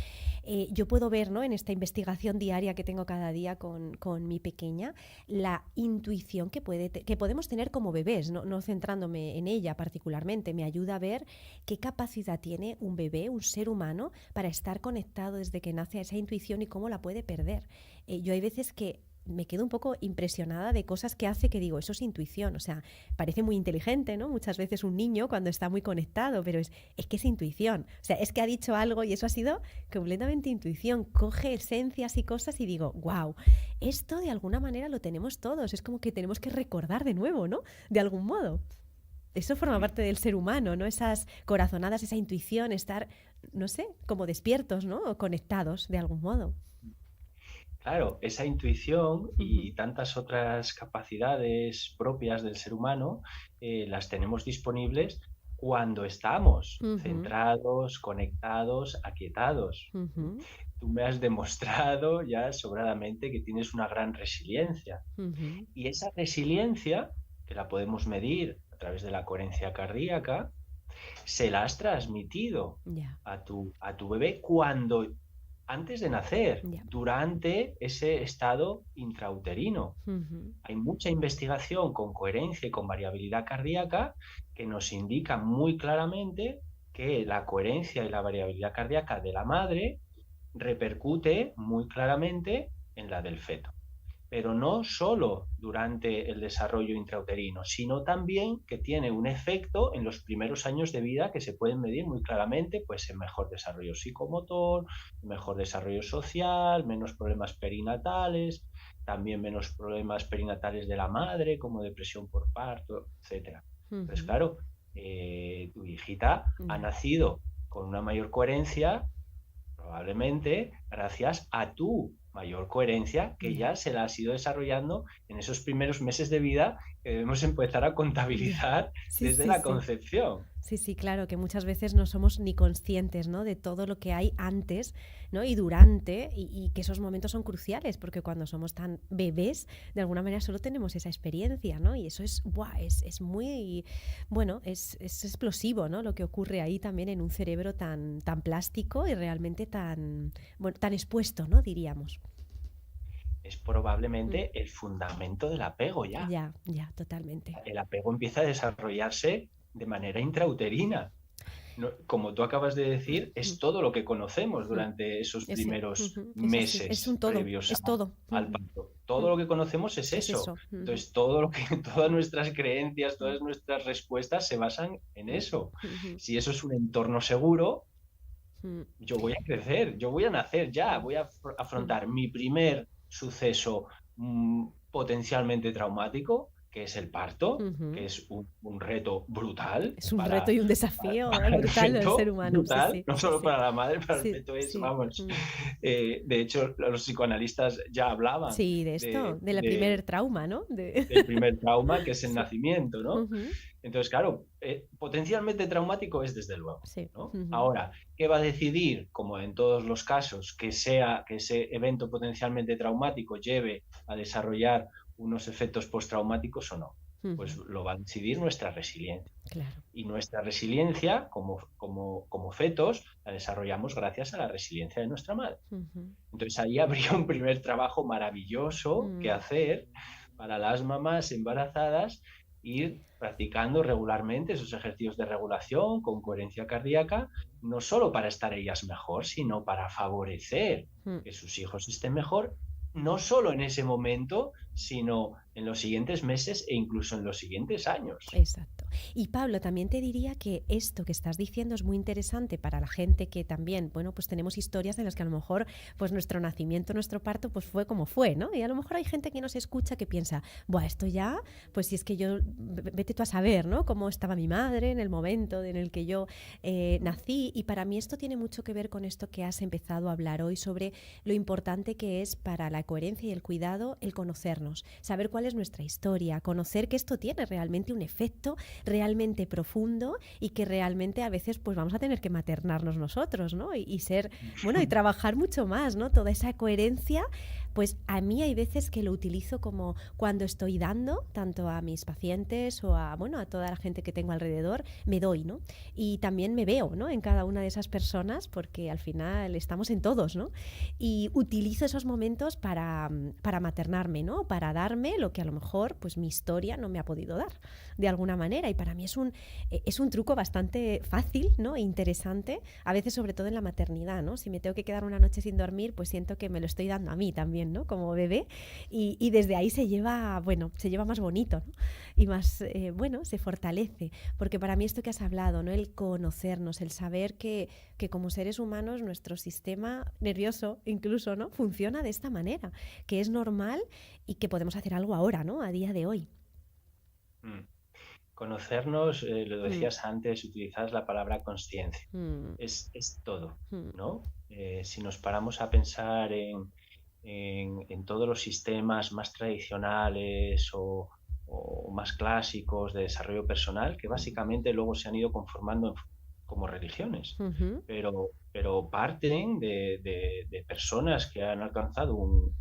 yo puedo ver, ¿no?, en esta investigación diaria que tengo cada día con mi pequeña, la intuición que podemos tener como bebés, no centrándome en ella particularmente, me ayuda a ver qué capacidad tiene un bebé, un ser humano, para estar conectado desde que nace a esa intuición y cómo la puede perder. Yo hay veces que me quedo un poco impresionada de cosas que hace que digo, eso es intuición, o sea, parece muy inteligente, ¿no? Muchas veces un niño cuando está muy conectado, pero es que es intuición, o sea, es que ha dicho algo y eso ha sido completamente intuición, coge esencias y cosas y digo, wow, esto de alguna manera lo tenemos todos, es como que tenemos que recordar de nuevo, ¿no? De algún modo. Eso forma Mm. parte del ser humano, ¿no? Esas corazonadas, esa intuición, estar, no sé, como despiertos, ¿no? O conectados de algún modo. Claro, esa intuición Uh-huh. y tantas otras capacidades propias del ser humano las tenemos disponibles cuando estamos Uh-huh. centrados, conectados, aquietados. Uh-huh. Tú me has demostrado ya sobradamente que tienes una gran resiliencia. Uh-huh. Y esa resiliencia, que la podemos medir a través de la coherencia cardíaca, se la has transmitido Ya, a tu bebé antes de nacer, ya. durante ese estado intrauterino. Ujú, Hay mucha investigación con coherencia y con variabilidad cardíaca que nos indica muy claramente que la coherencia y la variabilidad cardíaca de la madre repercute muy claramente en la del feto, pero no solo durante el desarrollo intrauterino, sino también que tiene un efecto en los primeros años de vida que se pueden medir muy claramente, pues en mejor desarrollo psicomotor, mejor desarrollo social, menos problemas perinatales, también menos problemas perinatales de la madre, como depresión por parto, etcétera. Entonces, ujú, claro, tu hijita ha ya. nacido con una mayor coherencia, probablemente gracias a tu mayor coherencia que Ya, ya se la has ido desarrollando en esos primeros meses de vida que debemos empezar a ya. contabilizar Sí, desde sí, la sí. concepción. Sí, sí, claro, que muchas veces no somos ni conscientes, ¿no? De todo lo que hay antes, ¿no? Y durante, y que esos momentos son cruciales, porque cuando somos tan bebés, de alguna manera solo tenemos esa experiencia, ¿no? Y eso es, ¡buah! Es muy, bueno, es explosivo, ¿no? Lo que ocurre ahí también en un cerebro tan, tan plástico y realmente tan, bueno, tan expuesto, ¿no? Diríamos. Es Mm. probablemente el fundamento del apego ya. Ya, ya, totalmente. El apego empieza a desarrollarse de manera intrauterina. No, como tú acabas de decir, es Mm, todo lo que conocemos mm. durante esos Ese, primeros es así, es un meses todo, previos es todo. al parto. Todo lo que conocemos es Es eso. eso. Entonces, todo lo que, todas nuestras creencias, todas nuestras respuestas se basan en Mm, eso. mm, Si eso es un entorno seguro, mm, yo voy a crecer, yo voy a nacer ya, mm, voy a mm. afrontar mi primer suceso potencialmente traumático, que es el parto, que Ujú. es un reto brutal Es un reto y un desafío para el brutal del ser feto, humano. Sí, brutal, sí, no sí, solo sí. para la madre, para el Sí, feto es, sí. vamos, Mm. de hecho los psicoanalistas ya hablaban Sí, de esto, del primer trauma, ¿no? del primer trauma, que es el Sí. nacimiento, ¿no? Ujú. Entonces, claro, potencialmente traumático es desde luego, Sí. ¿no? Ujú. Ahora, ¿qué va a decidir, como en todos los casos, que ese evento potencialmente traumático lleve a desarrollar unos efectos postraumáticos o no? Pues Ujú. lo va a decidir nuestra resiliencia. Claro. Y nuestra resiliencia, como fetos, la desarrollamos gracias a la resiliencia de nuestra madre. Ujú. Entonces ahí habría un primer trabajo maravilloso que Mm. hacer para las mamás embarazadas, ir practicando regularmente esos ejercicios de regulación con coherencia cardíaca, no solo para estar ellas mejor, sino para favorecer Mm. que sus hijos estén mejor, no solo en ese momento, sino en los siguientes meses e incluso en los siguientes años. Exacto. Y Pablo, también te diría que esto que estás diciendo es muy interesante para la gente que también, bueno, pues tenemos historias en las que a lo mejor pues nuestro nacimiento, nuestro parto pues fue como fue, ¿no? Y a lo mejor hay gente que nos escucha que piensa, buah, esto ya, pues si es que yo, vete tú a saber, ¿no? Cómo estaba mi madre en el momento en el que yo nací. Y para mí esto tiene mucho que ver con esto que has empezado a hablar hoy sobre lo importante que es para la coherencia y el cuidado el conocernos, saber cuál es nuestra historia, conocer que esto tiene realmente un efecto realmente profundo y que realmente a veces pues vamos a tener que maternarnos nosotros, ¿no? Y ser, bueno, y trabajar mucho más, ¿no? Toda esa coherencia, pues a mí hay veces que lo utilizo como cuando estoy dando, tanto a mis pacientes o a, bueno, a toda la gente que tengo alrededor, me doy, ¿no? Y también me veo, ¿no? En cada una de esas personas, porque al final estamos en todos, ¿no? Y utilizo esos momentos para maternarme, ¿no? Para darme lo que a lo mejor pues mi historia no me ha podido dar de alguna manera. Y para mí es un truco bastante fácil, ¿no? E interesante, a veces sobre todo en la maternidad, ¿no? Si me tengo que quedar una noche sin dormir, pues siento que me lo estoy dando a mí también, ¿no? Como bebé. Y desde ahí se lleva, bueno, se lleva más bonito, ¿no? Y más, bueno, se fortalece. Porque para mí esto que has hablado, ¿no? El conocernos, el saber que como seres humanos nuestro sistema nervioso incluso, ¿no? Funciona de esta manera, que es normal y que podemos hacer algo ahora, ¿no? A día de hoy. Mm. Conocernos, lo Mm, decías antes, utilizas la palabra conciencia. mm, Es todo, mm, ¿no? Si nos paramos a pensar en todos los sistemas más tradicionales o más clásicos de desarrollo personal, que mm, básicamente luego se han ido conformando como religiones, ujú, pero parten de personas que han alcanzado un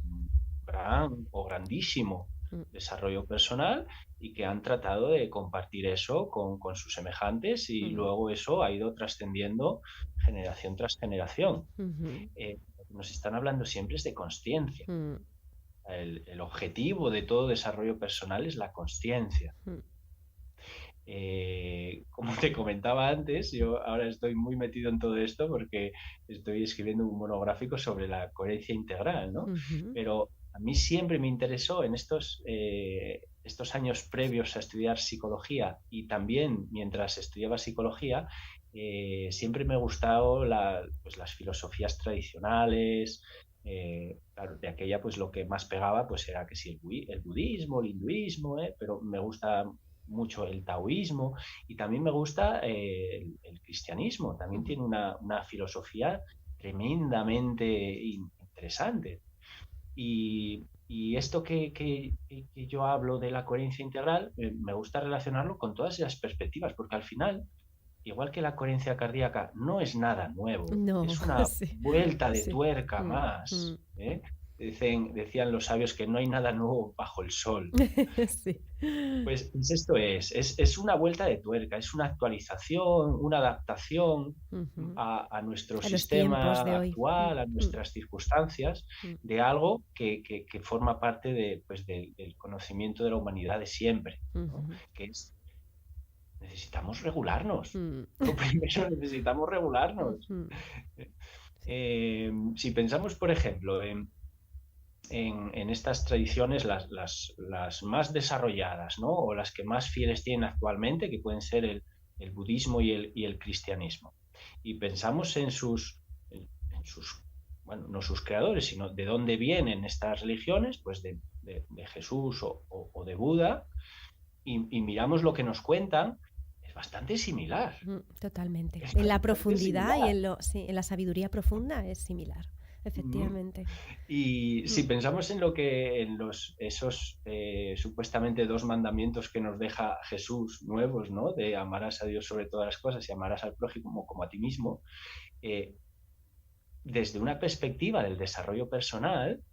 gran o grandísimo mm, desarrollo personal y que han tratado de compartir eso con sus semejantes y mm, luego eso ha ido trascendiendo generación tras generación. ujú, Lo que nos están hablando siempre es de consciencia. mm, El objetivo de todo desarrollo personal es la consciencia. mm, Como te comentaba antes, yo ahora estoy muy metido en todo esto porque estoy escribiendo un monográfico sobre la coherencia integral, ¿no? ujú, Pero a mí siempre me interesó en estos años previos a estudiar psicología y también mientras estudiaba psicología, siempre me ha gustado pues las filosofías tradicionales. Claro, de aquella pues lo que más pegaba pues era que si el budismo, el hinduismo, pero me gusta mucho el taoísmo y también me gusta el cristianismo. También ujú, tiene una filosofía tremendamente interesante. Y esto que yo hablo de la coherencia integral, me gusta relacionarlo con todas esas perspectivas, porque al final, igual que la coherencia cardíaca no es nada nuevo, no, es una sí, vuelta de sí. tuerca Mm, mm. más. Decían los sabios que no hay nada nuevo bajo el sol. Sí. Pues esto es una vuelta de tuerca, es una actualización, una adaptación Ujú. a nuestro A los tiempos sistema de hoy. actual, a Mm, nuestras circunstancias, mm, de algo que forma parte pues, del conocimiento de la humanidad de siempre, ¿no? ujú, Que es, necesitamos regularnos. mm, Lo primero, necesitamos regularnos. ujú. Sí. Si pensamos, por ejemplo, en estas tradiciones, las más desarrolladas, ¿no? O las que más fieles tienen actualmente, que pueden ser el budismo y el cristianismo. Y pensamos en sus, bueno, no sus creadores, sino de dónde vienen estas religiones, pues de Jesús o de Buda, y miramos lo que nos cuentan, es bastante similar. Totalmente. Es En la bastante profundidad y similar. sí, en la sabiduría profunda es similar, Mm. efectivamente. Y si Mm, pensamos esos supuestamente 2 mandamientos que nos deja Jesús nuevos, ¿no? De amarás a Dios sobre todas las cosas y amarás al prójimo como a ti mismo, eh, desde una perspectiva del desarrollo personal,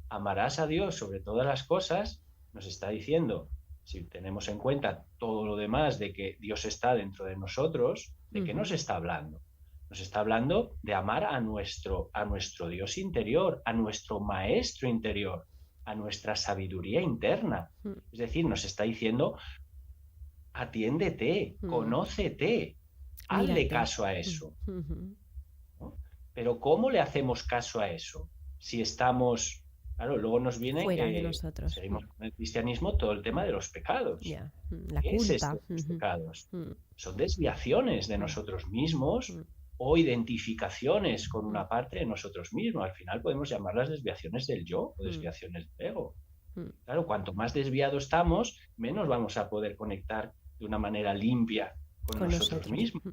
amarás a Dios sobre todas las cosas, nos está diciendo, si tenemos en cuenta todo lo demás de que Dios está dentro de nosotros, ¿de qué nos ujú, está hablando? Nos está hablando de amar a nuestro Dios interior, a nuestro maestro interior, a nuestra sabiduría interna. mm, Es decir, nos está diciendo, atiéndete, mm. conócete, hazle Mírate. caso a Mm, eso, ujú. ¿no? Pero ¿cómo le hacemos caso a eso? Si estamos, claro, luego nos viene Fuera de que nosotros. seguimos con el cristianismo todo el tema de los pecados. Ya. La ¿Qué es culpa. esto de los pecados? Mm, Son desviaciones de mm, nosotros mismos mm, o identificaciones con mm, una parte de nosotros mismos. Al final podemos llamarlas desviaciones del yo o mm, desviaciones del ego. mm. Claro, cuanto más desviados estamos, menos vamos a poder conectar de una manera limpia con Con nosotros nosotros. mismos.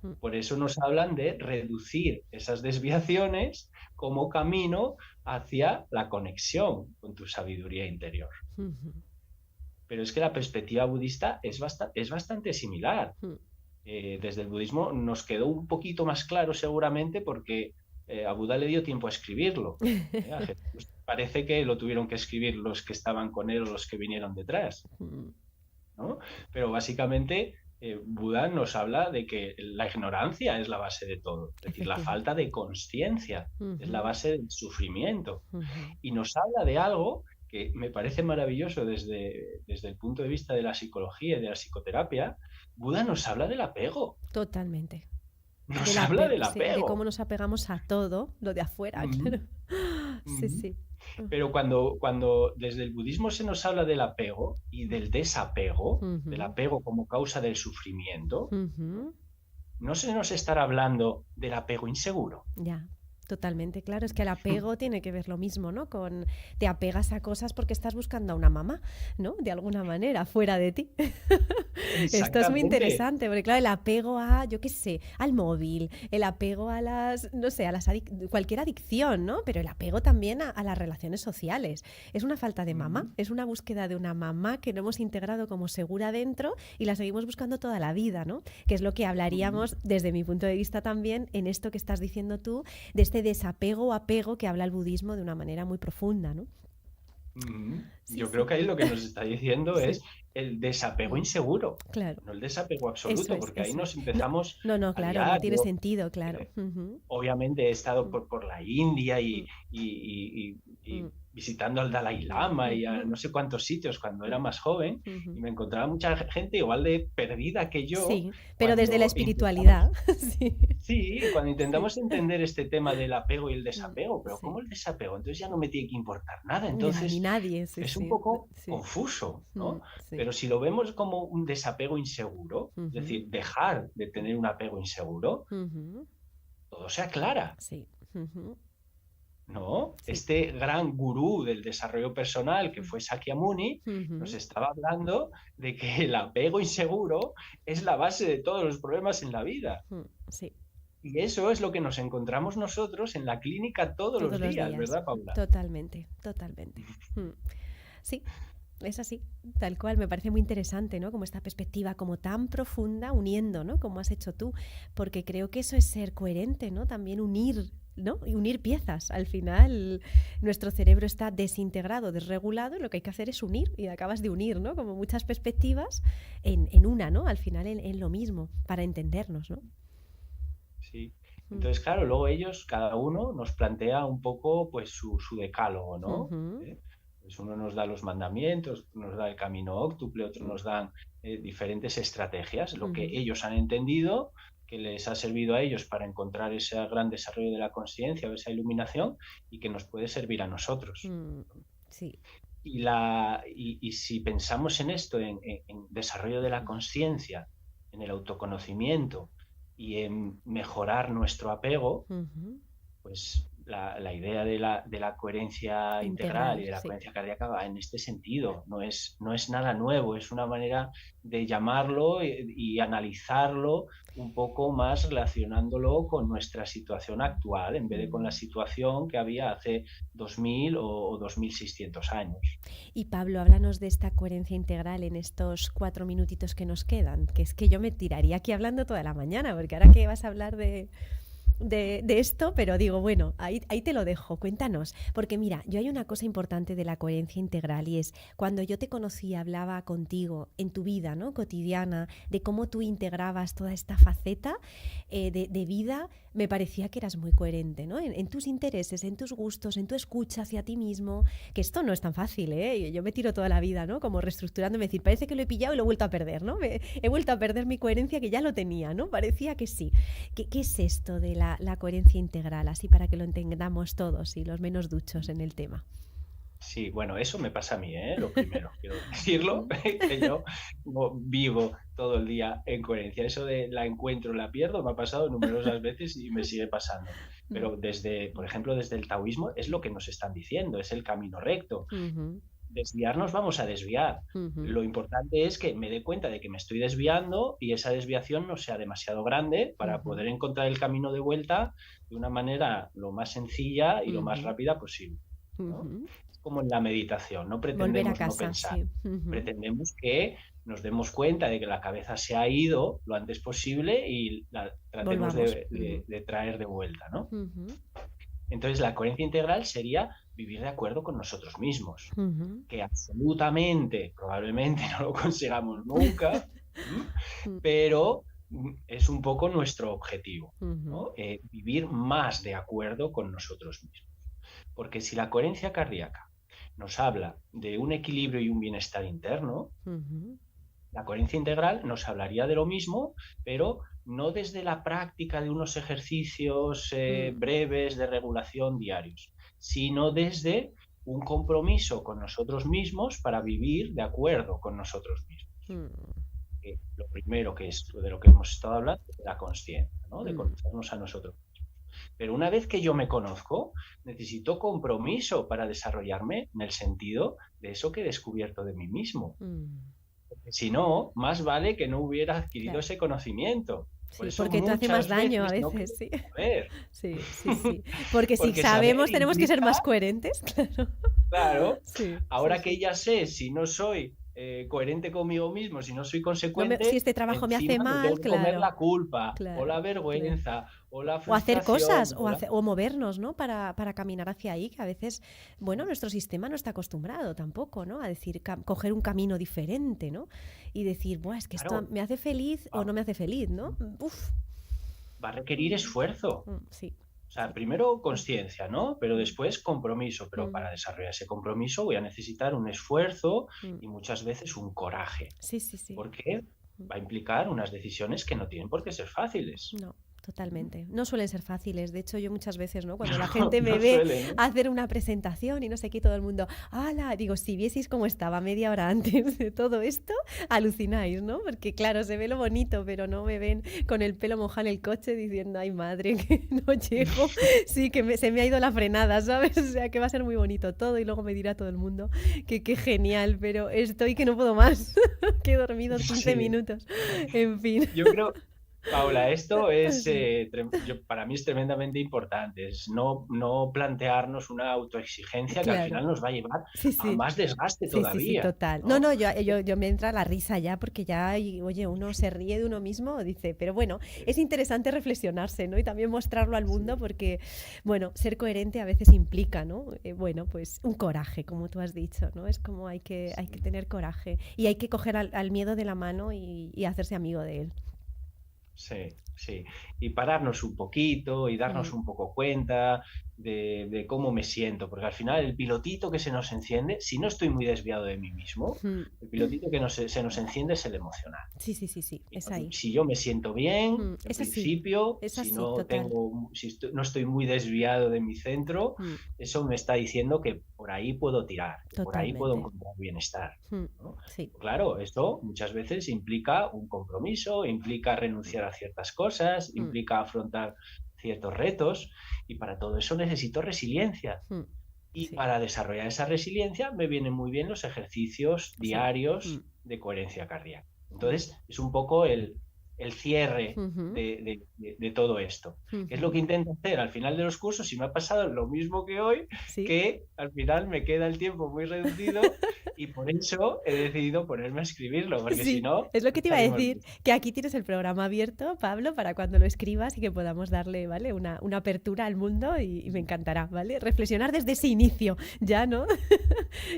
Mm, mm, Por eso nos hablan de reducir esas desviaciones como camino hacia la conexión con tu sabiduría interior. ujú, Pero es que la perspectiva budista es bastante similar. mm. Desde el budismo nos quedó un poquito más claro seguramente porque a Buda le dio tiempo a escribirlo. A Jesús parece que lo tuvieron que escribir los que estaban con él o los que vinieron detrás, Mm, ¿no? Pero básicamente Buda nos habla de que la ignorancia es la base de todo, es decir, la Efectivamente. falta de conciencia es la Ujú, base del sufrimiento. ujú. Y nos habla de algo que me parece maravilloso desde el punto de vista de la psicología y de la psicoterapia. Buda nos habla del apego, Totalmente. nos habla del Sí, de cómo apego. nos apegamos a todo lo de afuera, Ujú, claro. Sí, ujú. sí. Pero cuando desde el budismo se nos habla del apego y del desapego, del Ujú, apego como causa del sufrimiento, ¿no? ujú. No se nos estará hablando del apego inseguro. Ya, totalmente, claro. Es que el apego tiene que ver lo mismo, ¿no? Con te apegas a cosas porque estás buscando a una mamá, ¿no? De alguna manera, fuera de ti. Esto es muy Exactamente. interesante, porque claro, el apego a, yo qué sé, al móvil, el apego a las, no sé, a cualquier adicción, ¿no? Pero el apego también a las relaciones sociales. Es una falta de mamá, Ujú, es una búsqueda de una mamá que no hemos integrado como segura dentro y la seguimos buscando toda la vida, ¿no? Que es lo que ujú. hablaríamos desde mi punto de vista también en esto que estás diciendo tú, de este desapego o apego que habla el budismo de una manera muy profunda, ¿no? Yo Sí. creo que ahí lo que nos está diciendo Sí. es el desapego Mm, inseguro, claro, no el desapego eso absoluto, es, porque ahí eso es. nos No, empezamos no, no, a claro, no liar. tiene sentido, claro. Eh, Obviamente he estado Mm, por la India mm, y mm, visitando al Dalai mm, Lama y a ujú, no sé cuántos sitios cuando era mm, más joven y ujú. me encontraba mucha gente igual de perdida que yo Sí, pero desde la cuando intentamos, espiritualidad, sí. sí, cuando Sí. intentamos entender este tema del apego y el Mm, desapego, pero sí. ¿cómo el desapego? Entonces ya no me tiene que importar nada, Ya, ni entonces nadie, sí, es un sí, poco sí. confuso, ¿no? Sí. Pero si lo vemos como un desapego inseguro, es Ujú, decir, dejar de tener un apego inseguro, ujú, todo se aclara. sí. Ujú, ¿No? sí. Este gran gurú del desarrollo personal que Mm, fue Sakyamuni nos ujú, estaba hablando de que el apego inseguro es la base de todos los problemas en la vida. sí. Y eso es lo que nos encontramos nosotros en la clínica todos Todos los los días, días. ¿verdad, Paula? Totalmente, totalmente. Mm. Sí, es así, tal cual. Me parece muy interesante, ¿no? Como esta perspectiva como tan profunda, uniendo, ¿no? Como has hecho tú, porque creo que eso es ser coherente, ¿no? También unir, ¿no? Y unir piezas. Al final, nuestro cerebro está desintegrado, desregulado, y lo que hay que hacer es unir, y acabas de unir, ¿no? Como muchas perspectivas en una, ¿no? Al final en lo mismo, para entendernos, ¿no? Sí. Mm. Entonces, claro, luego ellos, cada uno, nos plantea un poco pues su decálogo, ¿no? Ujú, ¿Eh? Pues uno nos da los mandamientos, otro nos da el camino óctuple, otro mm, nos dan diferentes estrategias, lo que ujú, ellos han entendido, que les ha servido a ellos para encontrar ese gran desarrollo de la conciencia o esa iluminación y que nos puede servir a nosotros. mm. Sí. Y si pensamos en esto, en desarrollo de la conciencia, en el autoconocimiento y en mejorar nuestro apego, Ujú. pues la idea de la coherencia integral y Integral, de la sí. coherencia cardíaca va en este sentido. No es nada nuevo, es una manera de llamarlo y analizarlo un poco más relacionándolo con nuestra situación actual, en vez de con la Mm. situación que había hace 2000 o 2600 años. Y Pablo, háblanos de esta coherencia integral en estos 4 minutitos que nos quedan, que es que yo me tiraría aquí hablando toda la mañana, porque ahora que vas a hablar de esto, pero digo, bueno, ahí te lo dejo, cuéntanos. Porque mira, yo hay una cosa importante de la coherencia integral y es cuando yo te conocí, hablaba contigo en tu vida, ¿no? Cotidiana, de cómo tú integrabas toda esta faceta de vida, me parecía que eras muy coherente, ¿no? En tus intereses, en tus gustos, en tu escucha hacia ti mismo, que esto no es tan fácil, ¿eh? Yo me tiro toda la vida, ¿no? Como reestructurándome, decir, parece que lo he pillado y lo he vuelto a perder, ¿no? He vuelto a perder mi coherencia que ya lo tenía, ¿no? Parecía que sí. ¿Qué es esto de la coherencia integral? Así para que lo entendamos todos y los menos duchos en el tema. Sí, bueno, eso me pasa a mí, ¿eh? Lo primero, quiero decirlo, que yo vivo todo el día en coherencia. Eso de la encuentro, la pierdo, me ha pasado numerosas veces y me sigue pasando. Pero desde, por ejemplo, desde el taoísmo es lo que nos están diciendo, es el camino recto. Ujú, Desviarnos vamos a desviar. ujú, Lo importante es que me dé cuenta de que me estoy desviando y esa desviación no sea demasiado grande para ujú, poder encontrar el camino de vuelta de una manera lo más sencilla y lo más ujú, rápida posible, ¿no? ujú. Es como en la meditación, no Volver a pretendemos no casa, pensar, sí. Ujú. pretendemos que nos demos cuenta de que la cabeza se ha ido lo antes posible y la tratemos Volvamos. Ujú, de traer de vuelta, ¿no? ujú, Entonces, la coherencia integral sería vivir de acuerdo con nosotros mismos, ujú, que absolutamente, probablemente no lo consigamos nunca, ¿m? Pero es un poco nuestro objetivo, ujú, ¿no? Vivir más de acuerdo con nosotros mismos. Porque si la coherencia cardíaca nos habla de un equilibrio y un bienestar interno, ujú, la coherencia integral nos hablaría de lo mismo, pero no desde la práctica de unos ejercicios ujú, breves de regulación diarios, sino desde un compromiso con nosotros mismos para vivir de acuerdo con nosotros mismos. ujú, Lo primero que es de lo que hemos estado hablando, de la consciencia, ¿no? De ujú, conocernos a nosotros. Pero una vez que yo me conozco, necesito compromiso para desarrollarme en el sentido de eso que he descubierto de mí mismo. ujú. Si no, más vale que no hubiera adquirido Claro. ese conocimiento. Por Sí, eso porque te hace más muchas daño a veces no veces, queremos sí. saber. Sí, sí, sí. Porque si Porque saber sabemos, tenemos que ser implica, más coherentes, claro. claro, Sí, sí, ahora que sí. ya sé si no soy coherente conmigo mismo, si no soy Si consecuente, este trabajo me hace encima me tengo mal, que comer claro, la culpa, o claro, la claro. vergüenza, o la O hacer cosas, frustración, o movernos, ¿no? Para caminar hacia ahí, que a veces, bueno, nuestro sistema no está acostumbrado tampoco, ¿no? A decir, coger un camino diferente, ¿no? Y decir, Buah, es que esto claro, me hace feliz o va, no me hace feliz, ¿no? Uf. va a requerir esfuerzo. Sí, O sea, sí. primero conciencia, ¿no? Pero Mm, después compromiso. Pero mm, para desarrollar ese compromiso voy a necesitar un esfuerzo mm. y muchas veces un coraje, Sí, sí, sí. porque Mm. va a implicar unas decisiones que no tienen por qué ser fáciles. No, totalmente. No suelen ser fáciles. De hecho, yo muchas veces, ¿no? Cuando la No, gente me no ve suele, ¿no? hacer una presentación y no sé qué, todo el mundo, ¡hala! Digo, si vieseis cómo estaba media hora antes de todo esto, alucináis, ¿no? Porque claro, se ve lo bonito, pero no me ven con el pelo mojado en el coche diciendo, ay madre, que no llego. Sí, que se me ha ido la frenada, ¿sabes? O sea, que va a ser muy bonito todo y luego me dirá todo el mundo que qué genial, pero estoy que no puedo más, que he dormido 15 Sí, minutos. En fin. yo creo, Paula, esto es, Sí. para mí es tremendamente importante, es no plantearnos una autoexigencia que al Claro. final nos va a llevar Sí, a sí. más desgaste Sí, sí, sí, todavía, total. No, ¿no? no, yo me entra la risa ya porque ya, oye, uno se ríe de uno mismo, dice, pero bueno, es interesante reflexionarse, ¿no? Y también mostrarlo al mundo Sí, porque, bueno, ser coherente a veces implica, ¿no? Bueno, pues un coraje, como tú has dicho, ¿no? Es como hay que sí. tener coraje y hay que coger al miedo de la mano y hacerse amigo de él. Sí, sí. Y pararnos un poquito y darnos Mm, un poco cuenta de cómo me siento, porque al final el pilotito que se nos enciende, si no estoy muy desviado de mí mismo, mm. el pilotito que se nos enciende es el emocional. Sí, sí, sí, sí, es ahí. Si yo me siento bien, en Es así, principio, es si así, no total. tengo, no estoy muy desviado de mi centro, Mm, eso me está diciendo que por ahí puedo tirar, que por ahí puedo totalmente. encontrar bienestar. Mm, ¿No? sí. Claro, esto muchas veces implica un compromiso, implica Mm, renunciar a ciertas cosas, mm, implica afrontar ciertos retos y para todo eso necesito resiliencia. mm. Y Sí, para desarrollar esa resiliencia me vienen muy bien los ejercicios sí. Mm, diarios de coherencia cardíaca. mm. Entonces, es un poco el cierre Ujú, de todo esto. ¿Qué es lo ujú. que intento hacer al final de los cursos? Y me ha pasado lo mismo que hoy, Sí. que al final me queda el tiempo muy reducido y por eso he decidido ponerme a escribirlo, porque si Sí, no, es lo que te iba a estaríamos decir, listos. que aquí tienes el programa abierto, Pablo, para cuando lo escribas y que podamos darle, ¿vale? Una apertura al mundo y me encantará, ¿vale? Reflexionar desde ese inicio, ya, ¿no?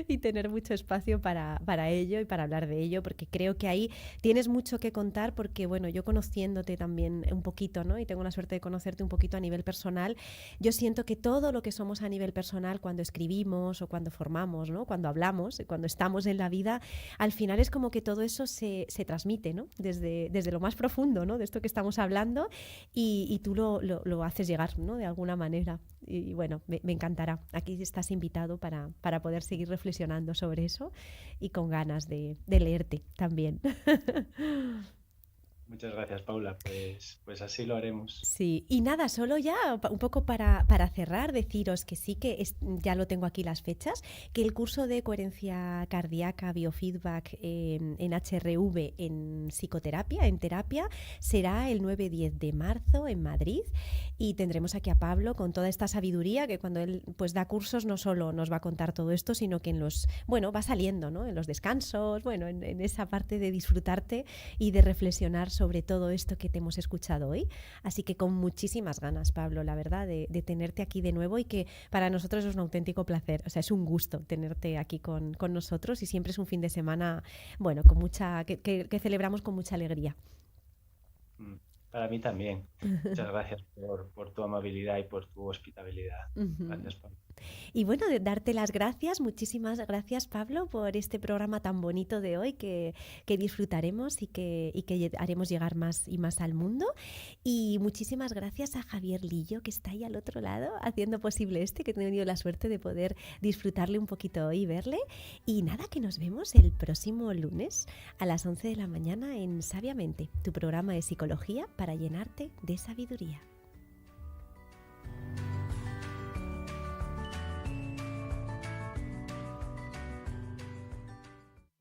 Y tener mucho espacio para ello y para hablar de ello, porque creo que ahí tienes mucho que contar, porque, bueno, yo conociéndote también un poquito, ¿no? Y tengo la suerte de conocerte un poquito a nivel personal, yo siento que todo lo que somos a nivel personal cuando escribimos o cuando formamos, ¿no? Cuando hablamos, cuando estamos en la vida, al final es como que todo eso se transmite, ¿no? Desde lo más profundo, ¿no? De esto que estamos hablando y tú lo haces llegar, ¿no? De alguna manera. Y bueno, me encantará. Aquí estás invitado para poder seguir reflexionando sobre eso y con ganas de leerte también. Muchas gracias, Paula. Pues así lo haremos. Sí, y nada, solo ya un poco para cerrar, deciros que sí que ya lo tengo aquí las fechas, que el curso de coherencia cardíaca, biofeedback en HRV en psicoterapia, en terapia, será el 9-10 de marzo en Madrid y tendremos aquí a Pablo con toda esta sabiduría que cuando él pues da cursos no solo nos va a contar todo esto, sino que bueno, va saliendo, ¿no? En los descansos, bueno, en esa parte de disfrutarte y de reflexionar sobre todo esto que te hemos escuchado hoy. Así que con muchísimas ganas, Pablo, la verdad, de tenerte aquí de nuevo y que para nosotros es un auténtico placer. O sea, es un gusto tenerte aquí con nosotros y siempre es un fin de semana, bueno, que celebramos con mucha alegría. Mm, Para mí también. Muchas gracias por tu amabilidad y por tu hospitalidad. Ujú. Gracias, Paula. Y bueno, de darte las gracias, muchísimas gracias Pablo por este programa tan bonito de hoy que disfrutaremos y que haremos llegar más y más al mundo. Y muchísimas gracias a Javier Lillo que está ahí al otro lado haciendo posible que he tenido la suerte de poder disfrutarle un poquito hoy y verle. Y nada, que nos vemos el próximo lunes a las 11 de la mañana en Sabiamente, tu programa de psicología para llenarte de sabiduría.